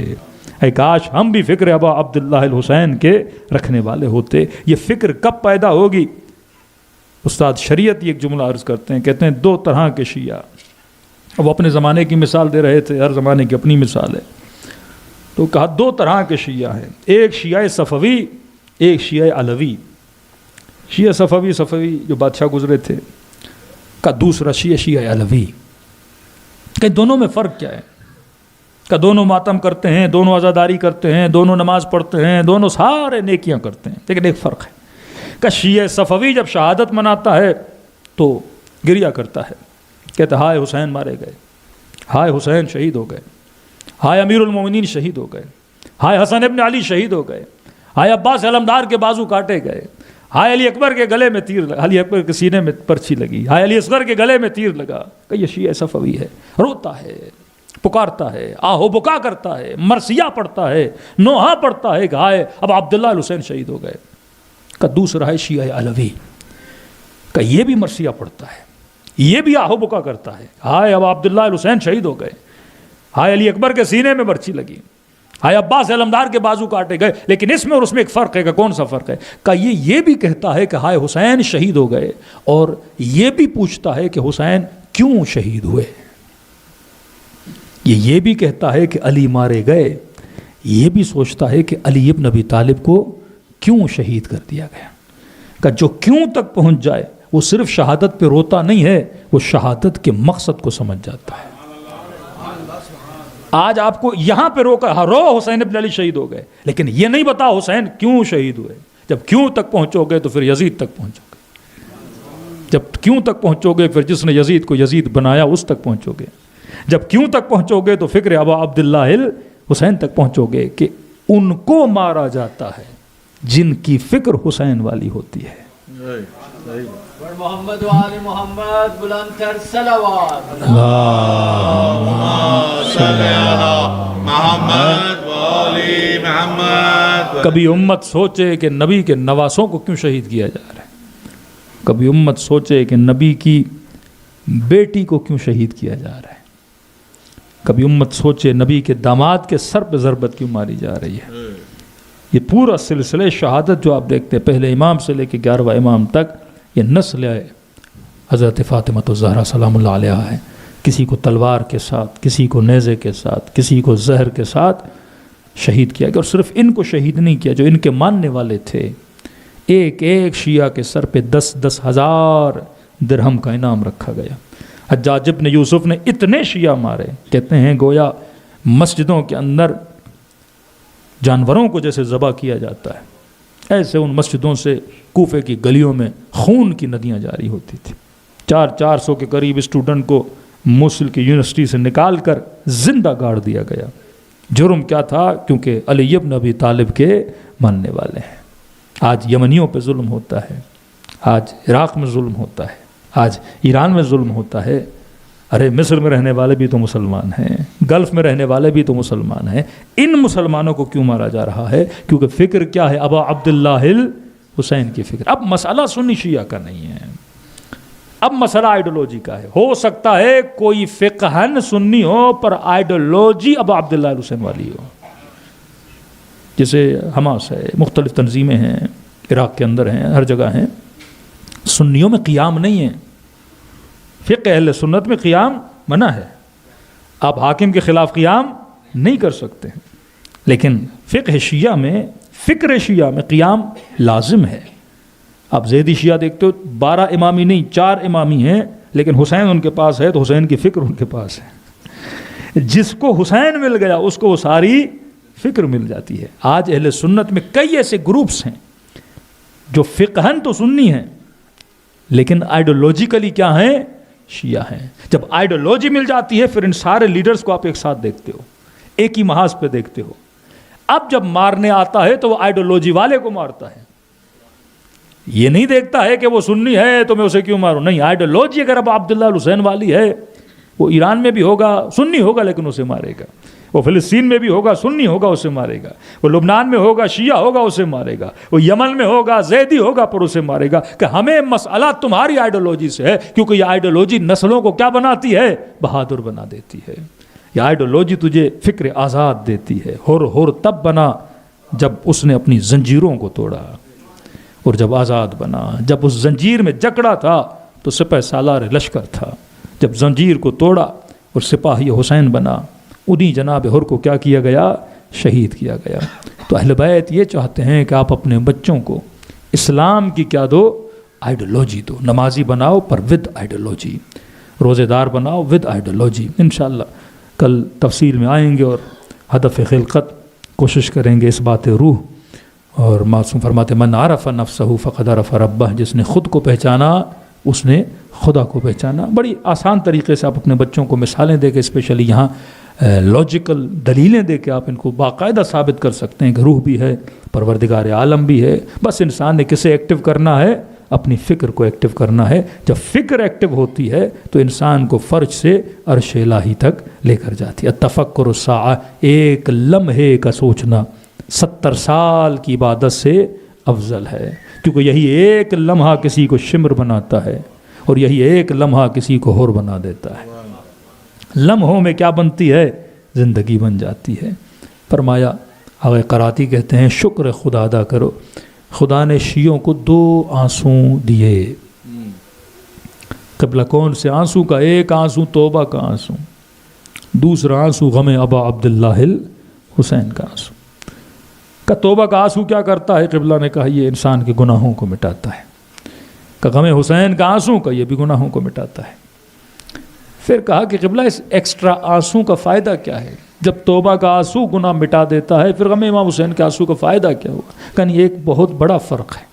اے کاش ہم بھی فکر ابا عبداللہ الحسین کے رکھنے والے ہوتے. یہ فکر کب پیدا ہوگی؟ استاد شریعت ایک جملہ عرض کرتے ہیں, کہتے ہیں دو طرح کے شیعہ. وہ اپنے زمانے کی مثال دے رہے تھے, ہر زمانے کی اپنی مثال ہے. تو کہا دو طرح کے شیعہ ہیں, ایک شیعہ صفوی, ایک شیعہ علوی. شیعہ صفوی جو بادشاہ گزرے تھے, کا دوسرا شیعہ علوی. کہ دونوں میں فرق کیا ہے؟ کہ دونوں ماتم کرتے ہیں، دونوں عزاداری کرتے ہیں، دونوں نماز پڑھتے ہیں، دونوں سارے نیکیاں کرتے ہیں، لیکن ایک فرق ہے کہ شیعہ صفوی جب شہادت مناتا ہے تو گریا کرتا ہے، کہتا ہے ہائے حسین مارے گئے، ہائے حسین شہید ہو گئے، ہائے امیر المومنین شہید ہو گئے، ہائے حسن ابن علی شہید ہو گئے، ہائے عباس علمدار کے بازو کاٹے گئے، ہائے علی اکبر کے گلے میں تیر لگا، علی اکبر کے سینے میں پرچھی لگی، ہائے علی اصغر کے گلے میں تیر لگا، کہ یہ شیعہ صفوی ہے، روتا ہے، پکارتا ہے، آہو بکا کرتا ہے، مرثیہ پڑھتا ہے، نوحہ پڑھتا ہے کہ ہائے اب عبداللہ الحسین شہید ہو گئے۔ کہ دوسرا ہے شیعہ علوی، کہ یہ بھی مرثیہ پڑھتا ہے، یہ بھی آہو بکا کرتا ہے، ہائے اب عبداللہ الحسین شہید ہو گئے، ہائے علی اکبر کے سینے میں برچھی لگی، ہائے عباس علمدار کے بازو کاٹے گئے۔ لیکن اس میں اور اس میں ایک فرق ہے، کہ کون سا فرق ہے؟ کہ یہ بھی کہتا ہے کہ ہائے حسین شہید ہو گئے، اور یہ بھی پوچھتا ہے کہ حسین کیوں شہید ہوئے۔ یہ بھی کہتا ہے کہ علی مارے گئے، یہ بھی سوچتا ہے کہ علی ابن ابی طالب کو کیوں شہید کر دیا گیا۔ کہ جو کیوں تک پہنچ جائے وہ صرف شہادت پہ روتا نہیں ہے، وہ شہادت کے مقصد کو سمجھ جاتا ہے۔ آج آپ کو یہاں پہ روکا، ہاں رو حسین ابن علی شہید ہو گئے، لیکن یہ نہیں بتا حسین کیوں شہید ہوئے۔ جب کیوں تک پہنچو گے تو پھر یزید تک پہنچو گے، جب کیوں تک پہنچو گے پھر جس نے یزید کو یزید بنایا اس تک پہنچو گے، جب کیوں تک پہنچو گے تو فکر ابا عبداللہ حسین تک پہنچو گے کہ ان کو مارا جاتا ہے جن کی فکر حسین والی ہوتی ہے۔ محمد و آل محمد بلند تر صلوات۔ محمد والی محمد۔ کبھی امت سوچے کہ نبی کے نواسوں کو کیوں شہید کیا جا رہا ہے، کبھی امت سوچے کہ نبی کی بیٹی کو کیوں شہید کیا جا رہا ہے، کبھی امت سوچے نبی کے داماد کے سر پہ ضربت کیوں ماری جا رہی ہے۔ یہ پورا سلسلہ شہادت جو آپ دیکھتے ہیں، پہلے امام سے لے کے 11واں امام تک، یہ نسل ہے حضرت فاطمہ الزہرا سلام اللہ علیہ ہے۔ کسی کو تلوار کے ساتھ، کسی کو نیزے کے ساتھ، کسی کو زہر کے ساتھ شہید کیا گیا، اور صرف ان کو شہید نہیں کیا، جو ان کے ماننے والے تھے، ایک ایک شیعہ کے سر پہ 10,000 10,000 درہم کا انعام رکھا گیا۔ حجاج ابن یوسف نے اتنے شیعہ مارے، کہتے ہیں گویا مسجدوں کے اندر جانوروں کو جیسے ذبح کیا جاتا ہے، ایسے ان مسجدوں سے کوفے کی گلیوں میں خون کی ندیاں جاری ہوتی تھی۔ 400 کے قریب اسٹوڈنٹ کو موصل کی یونیورسٹی سے نکال کر زندہ گاڑ دیا گیا۔ جرم کیا تھا؟ کیونکہ علی ابن ابی طالب کے ماننے والے ہیں۔ آج یمنیوں پہ ظلم ہوتا ہے، آج عراق میں ظلم ہوتا ہے، آج ایران میں ظلم ہوتا ہے۔ ارے مصر میں رہنے والے بھی تو مسلمان ہیں، گلف میں رہنے والے بھی تو مسلمان ہیں۔ ان مسلمانوں کو کیوں مارا جا رہا ہے؟ کیونکہ فکر کیا ہے؟ ابا عبداللہ حسین کی فکر۔ اب مسئلہ سنی شیعہ کا نہیں ہے، اب مسئلہ آئیڈیولوجی کا ہے۔ ہو سکتا ہے کوئی فقہن سنی ہو پر آئیڈیولوجی ابا عبداللہ حسین والی ہو، جیسے حماس ہے، مختلف تنظیمیں ہیں، عراق کے اندر ہیں، ہر جگہ ہیں۔ سنیوں میں قیام نہیں ہے، فقہ اہل سنت میں قیام منع ہے، آپ حاکم کے خلاف قیام نہیں کر سکتے ہیں، لیکن فقہ شیعہ میں، فکر شیعہ میں قیام لازم ہے۔ آپ زیدی شیعہ دیکھتے ہو 12 امامی نہیں 4 امامی ہیں، لیکن حسین ان کے پاس ہے تو حسین کی فکر ان کے پاس ہے۔ جس کو حسین مل گیا اس کو وہ ساری فکر مل جاتی ہے۔ آج اہل سنت میں کئی ایسے گروپس ہیں جو فقہن تو سنی ہیں لیکن آئیڈیولوجیکلی کیا ہیں؟ شیعہ ہیں۔ جب آئیڈیولوجی مل جاتی ہے پھر ان سارے لیڈرز کو آپ ایک ساتھ دیکھتے ہو، ایک ہی محاذ پہ دیکھتے ہو۔ اب جب مارنے آتا ہے تو وہ آئیڈیولوجی والے کو مارتا ہے، یہ نہیں دیکھتا ہے کہ وہ سنی ہے تو میں اسے کیوں ماروں۔ نہیں، آئیڈیولوجی اگر اب عبداللہ الحسین والی ہے، وہ ایران میں بھی ہوگا سنی ہوگا لیکن اسے مارے گا، وہ فلسطین میں بھی ہوگا سنی ہوگا اسے مارے گا، وہ لبنان میں ہوگا شیعہ ہوگا اسے مارے گا، وہ یمن میں ہوگا زیدی ہوگا پر اسے مارے گا۔ کہ ہمیں مسئلہ تمہاری آئیڈیولوجی سے ہے، کیونکہ یہ آئیڈیولوجی نسلوں کو کیا بناتی ہے؟ بہادر بنا دیتی ہے۔ یہ آئیڈیولوجی تجھے فکر آزاد دیتی ہے۔ ہر تب بنا جب اس نے اپنی زنجیروں کو توڑا، اور جب آزاد بنا، جب اس زنجیر میں جکڑا تھا تو سپہ سالار لشکر تھا، جب زنجیر کو توڑا اور سپاہی حسین بنا، انہی جناب ہر کو کیا کیا گیا؟ شہید کیا گیا۔ تو اہل بیت یہ چاہتے ہیں کہ آپ اپنے بچوں کو اسلام کی کیا دو؟ آئیڈیولوجی دو۔ نمازی بناؤ پر ود آئیڈیولوجی، روزے دار بناؤ ود آئیڈیولوجی۔ انشاءاللہ کل تفصیل میں آئیں گے، اور ہدف خلقت کوشش کریں گے اس بات روح، اور معصوم فرماتے من عرف نفسہ فقد عرف ربہ، جس نے خود کو پہچانا اس نے خدا کو پہچانا۔ بڑی آسان طریقے سے آپ اپنے بچوں کو مثالیں دے کے، اسپیشلی یہاں لاجیکل دلیلیں دے کے آپ ان کو باقاعدہ ثابت کر سکتے ہیں کہ روح بھی ہے، پروردگار عالم بھی ہے، بس انسان نے کسے ایکٹیو کرنا ہے؟ اپنی فکر کو ایکٹیو کرنا ہے۔ جب فکر ایکٹیو ہوتی ہے تو انسان کو فرش سے عرش الہی تک لے کر جاتی ہے۔ التفکر الساعہ، ایک لمحے کا سوچنا 70 سال کی عبادت سے افضل ہے، کیونکہ یہی ایک لمحہ کسی کو شمر بناتا ہے، اور یہی ایک لمحہ کسی کو ہور بنا دیتا ہے۔ لمحوں میں کیا بنتی ہے؟ زندگی بن جاتی ہے۔ فرمایا آغا قراتی کہتے ہیں شکر خدا ادا کرو، خدا نے شیعوں کو 2 آنسو دیے۔ قبلہ کون سے آنسو کا؟ ایک آنسو توبہ کا آنسو، دوسرا آنسو غم ابا عبداللہ حسین کا آنسو۔ کہ توبہ کا آنسو کیا کرتا ہے؟ قبلہ نے کہا یہ انسان کے گناہوں کو مٹاتا ہے۔ کہ غم حسین کا آنسو کا یہ بھی گناہوں کو مٹاتا ہے۔ پھر کہا کہ قبلہ اس ایکسٹرا آنسو کا فائدہ کیا ہے؟ جب توبہ کا آنسو گناہ مٹا دیتا ہے، پھر غم امام حسین کے آنسو کا فائدہ کیا ہوا؟ کہ ایک بہت بڑا فرق ہے۔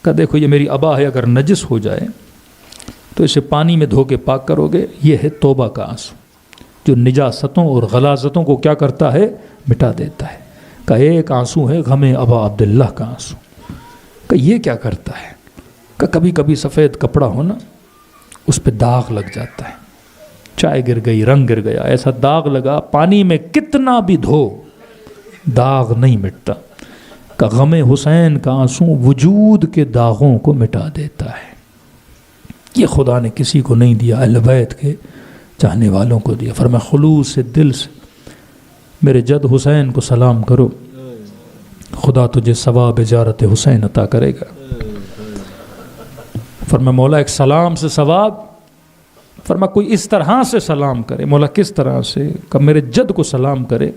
کہ دیکھو یہ میری ابا ہے، اگر نجس ہو جائے تو اسے پانی میں دھو کے پاک کرو گے، یہ ہے توبہ کا آنسو جو نجاستوں اور غلاظتوں کو کیا کرتا ہے؟ مٹا دیتا ہے۔ کہ ایک آنسو ہے غم ابا عبداللہ کا آنسو۔ کہ یہ کیا کرتا ہے؟ کہ کبھی کبھی سفید کپڑا ہونا اس پہ داغ لگ جاتا ہے، چائے گر گئی، رنگ گر گیا، ایسا داغ لگا، پانی میں کتنا بھی دھو داغ نہیں مٹتا۔ کہ غم حسین کا آنسو وجود کے داغوں کو مٹا دیتا ہے۔ یہ خدا نے کسی کو نہیں دیا، اہل بیت کے چاہنے والوں کو دیا۔ فرمایا خلوص سے دل سے میرے جد حسین کو سلام کرو، خدا تجھے ثواب زیارت حسین عطا کرے گا۔ فرمایا مولا ایک سلام سے ثواب، فرمایا کوئی اس طرح سے سلام کرے۔ مولا کس طرح سے؟ کہ میرے جد کو سلام کرے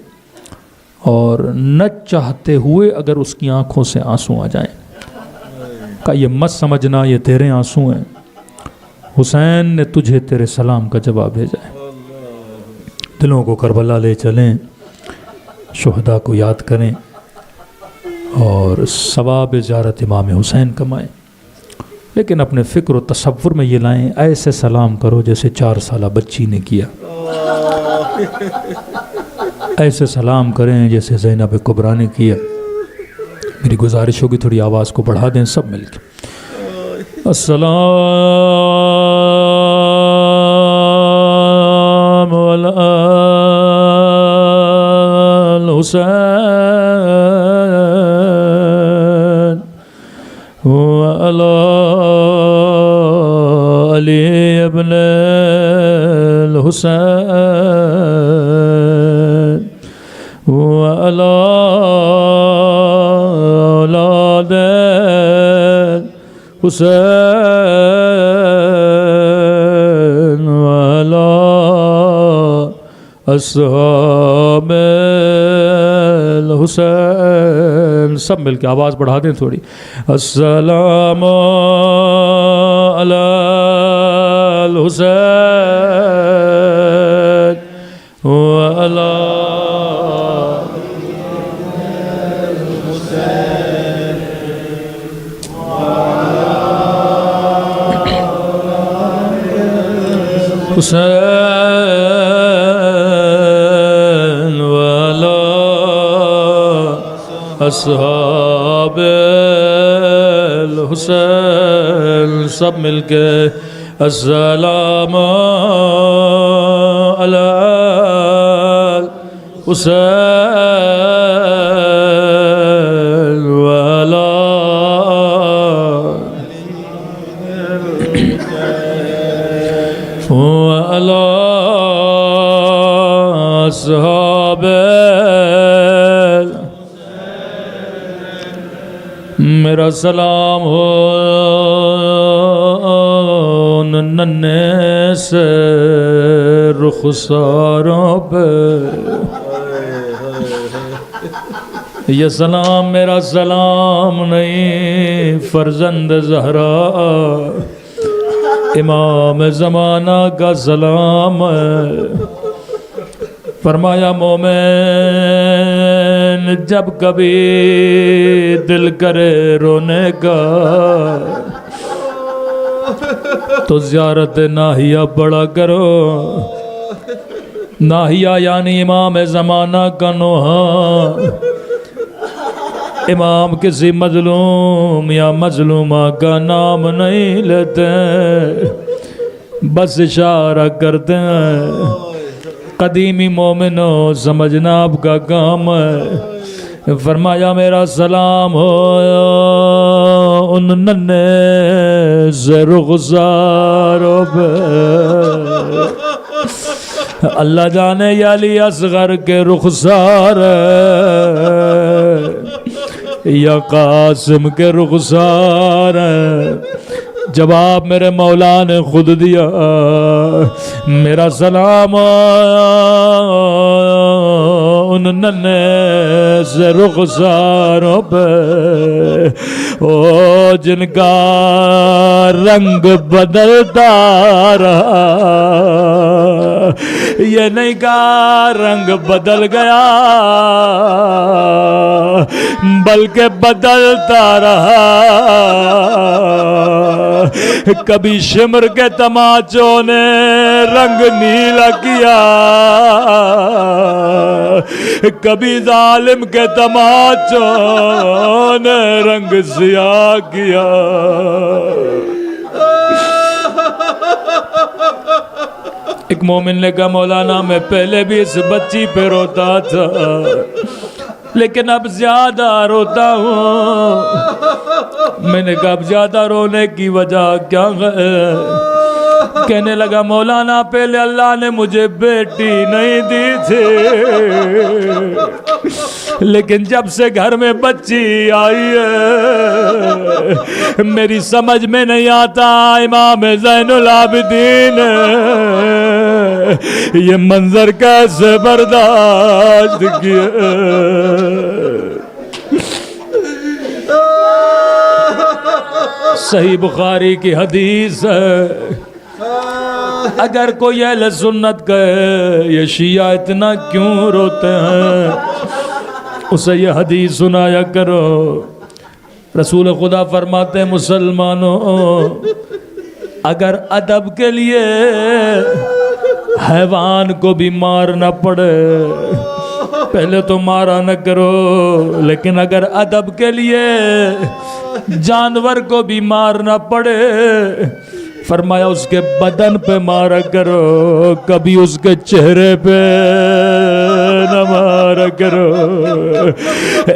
اور نہ چاہتے ہوئے اگر اس کی آنکھوں سے آنسو آ جائیں، کہ یہ مت سمجھنا یہ تیرے آنسو ہیں، حسین نے تجھے تیرے سلام کا جواب بھیجا ہے۔ دلوں کو کربلا لے چلیں، شہداء کو یاد کریں اور ثواب زیارت امام حسین کمائیں، لیکن اپنے فکر و تصور میں یہ لائیں ایسے سلام کرو جیسے 4 سالہ بچی نے کیا، ایسے سلام کریں جیسے زینب کبریٰ نے کیا۔ میری گزارش ہوگی تھوڑی آواز کو بڑھا دیں سب مل کے۔ السلام علی الحسین وعلی علی ابن الحسین وعلی اولاد حسین وعلی اصحاب الحسین۔ سب مل کے آواز بڑھا دیں تھوڑی۔ السلام علی الحسین وعلی حسین والا اصحاب الحسین۔ سب مل کے السلام علی الحسین والا وعلی اصحاب میرا سلام ہو ننھے سے رخساروں پہ، یہ سلام میرا سلام نہیں، فرزند زہرا امام زمانہ کا سلام ہے۔ فرمایا مومن جب کبھی دل کرے رونے کا تو زیارت ناہیہ پڑھا کرو. ناہیہ یعنی امام زمانہ کا نوحہ. امام کسی مظلوم یا مظلومہ کا نام نہیں لیتے بس اشارہ کرتے ہیں. قدیمی مومنو سمجھنا آپ کا کام ہے. فرمایا میرا سلام ہو ان ننھے سے رخساروں پہ. اللہ جانے یا علی اصغر کے رخسار یا قاسم کے رخسار. جواب میرے مولا نے خود دیا. میرا سلام ان ننھے سے رخساروں پہ جن کا رنگ بدلتا رہا. یہ نہیں کا رنگ بدل گیا بلکہ بدلتا رہا. کبھی شمر کے تماچوں نے رنگ نیلا کیا کبھی ظالم کے تماچوں نے رنگ سیاہ کیا. ایک مومن نے کہا مولانا میں پہلے بھی اس بچی پہ روتا تھا لیکن اب زیادہ روتا ہوں. میں نے کہا اب زیادہ رونے کی وجہ کیا ہے؟ کہنے لگا مولانا پہلے اللہ نے مجھے بیٹی نہیں دی تھی لیکن جب سے گھر میں بچی آئی ہے میری سمجھ میں نہیں آتا امام زین العابدین یہ منظر کیسے برداشت کیا. صحیح بخاری کی حدیث ہے اگر کوئی اہل سنت کہے یہ شیعہ اتنا کیوں روتے ہیں اسے یہ حدیث سنایا کرو. رسول خدا فرماتے ہیں مسلمانوں اگر ادب کے لیے حیوان کو بھی مارنا پڑے پہلے تو مارا نہ کرو لیکن اگر ادب کے لیے جانور کو بھی مارنا پڑے فرمایا اس کے بدن پہ مارا کرو کبھی اس کے چہرے پہ نہ مارا کرو.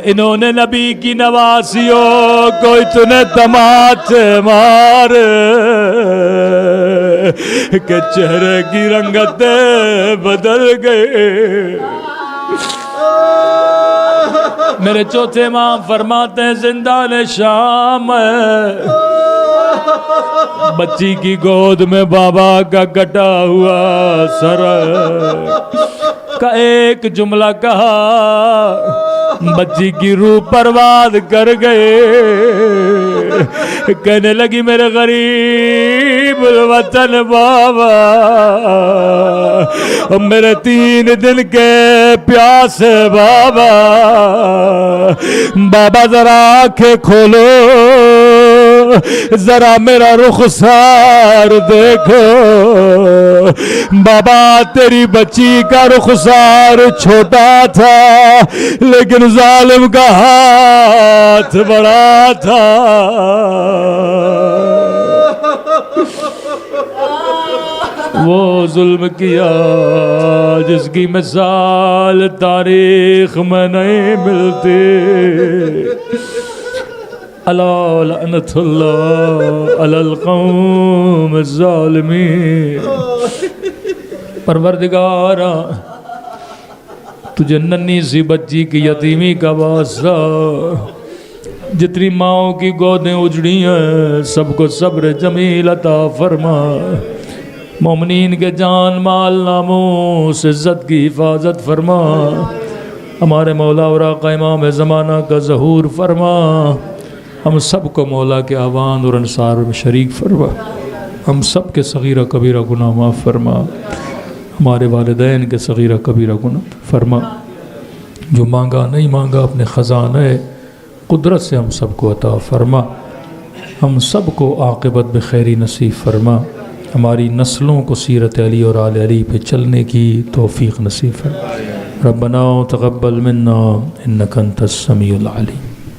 انہوں نے نبی کی نواسیوں کو اتنے تماچے مارے کہ چہرے کی رنگتیں بدل گئے. میرے چوتھے امام فرماتے ہیں زندان شام بچی کی گود میں بابا کا کٹا ہوا سر کا ایک جملہ کہا بچی کی روح پرواز کر گئے. کہنے لگی میرے غریب الوطن بابا میرے 3 دن کے پیاسے بابا بابا ذرا آنکھیں کھولو ذرا میرا رخسار دیکھو. بابا تیری بچی کا رخسار چھوٹا تھا لیکن ظالم کا ہاتھ بڑا تھا. وہ ظلم کیا جس کی مثال تاریخ میں نہیں ملتی. الا لعنت اللہ علی القوم الظالمین. پروردگارا تجھے ننھی سی بچی کی یتیمی کا واسطہ جتنی ماؤں کی گودیں اجڑی ہیں سب کو صبر جمیل عطا فرما. مومنین کے جان مال ناموس عزت کی حفاظت فرما. ہمارے مولا اور آقا امام زمانہ کا ظہور فرما. ہم سب کو مولا کے آوان اور انصار میں شریک فرما. ہم سب کے صغیرہ کبیرہ گناہ معاف فرما. ہمارے والدین کے صغیرہ کبیرہ گناہ فرما، جو مانگا نہیں مانگا اپنے خزانہ قدرت سے ہم سب کو عطا فرما، ہم سب کو عاقبت بخیری نصیب فرما، ہماری نسلوں کو سیرت علی اور آل علی پہ چلنے کی توفیق نصیب فرما۔ ربنا تقبل منا انک انت السمیع العلیم۔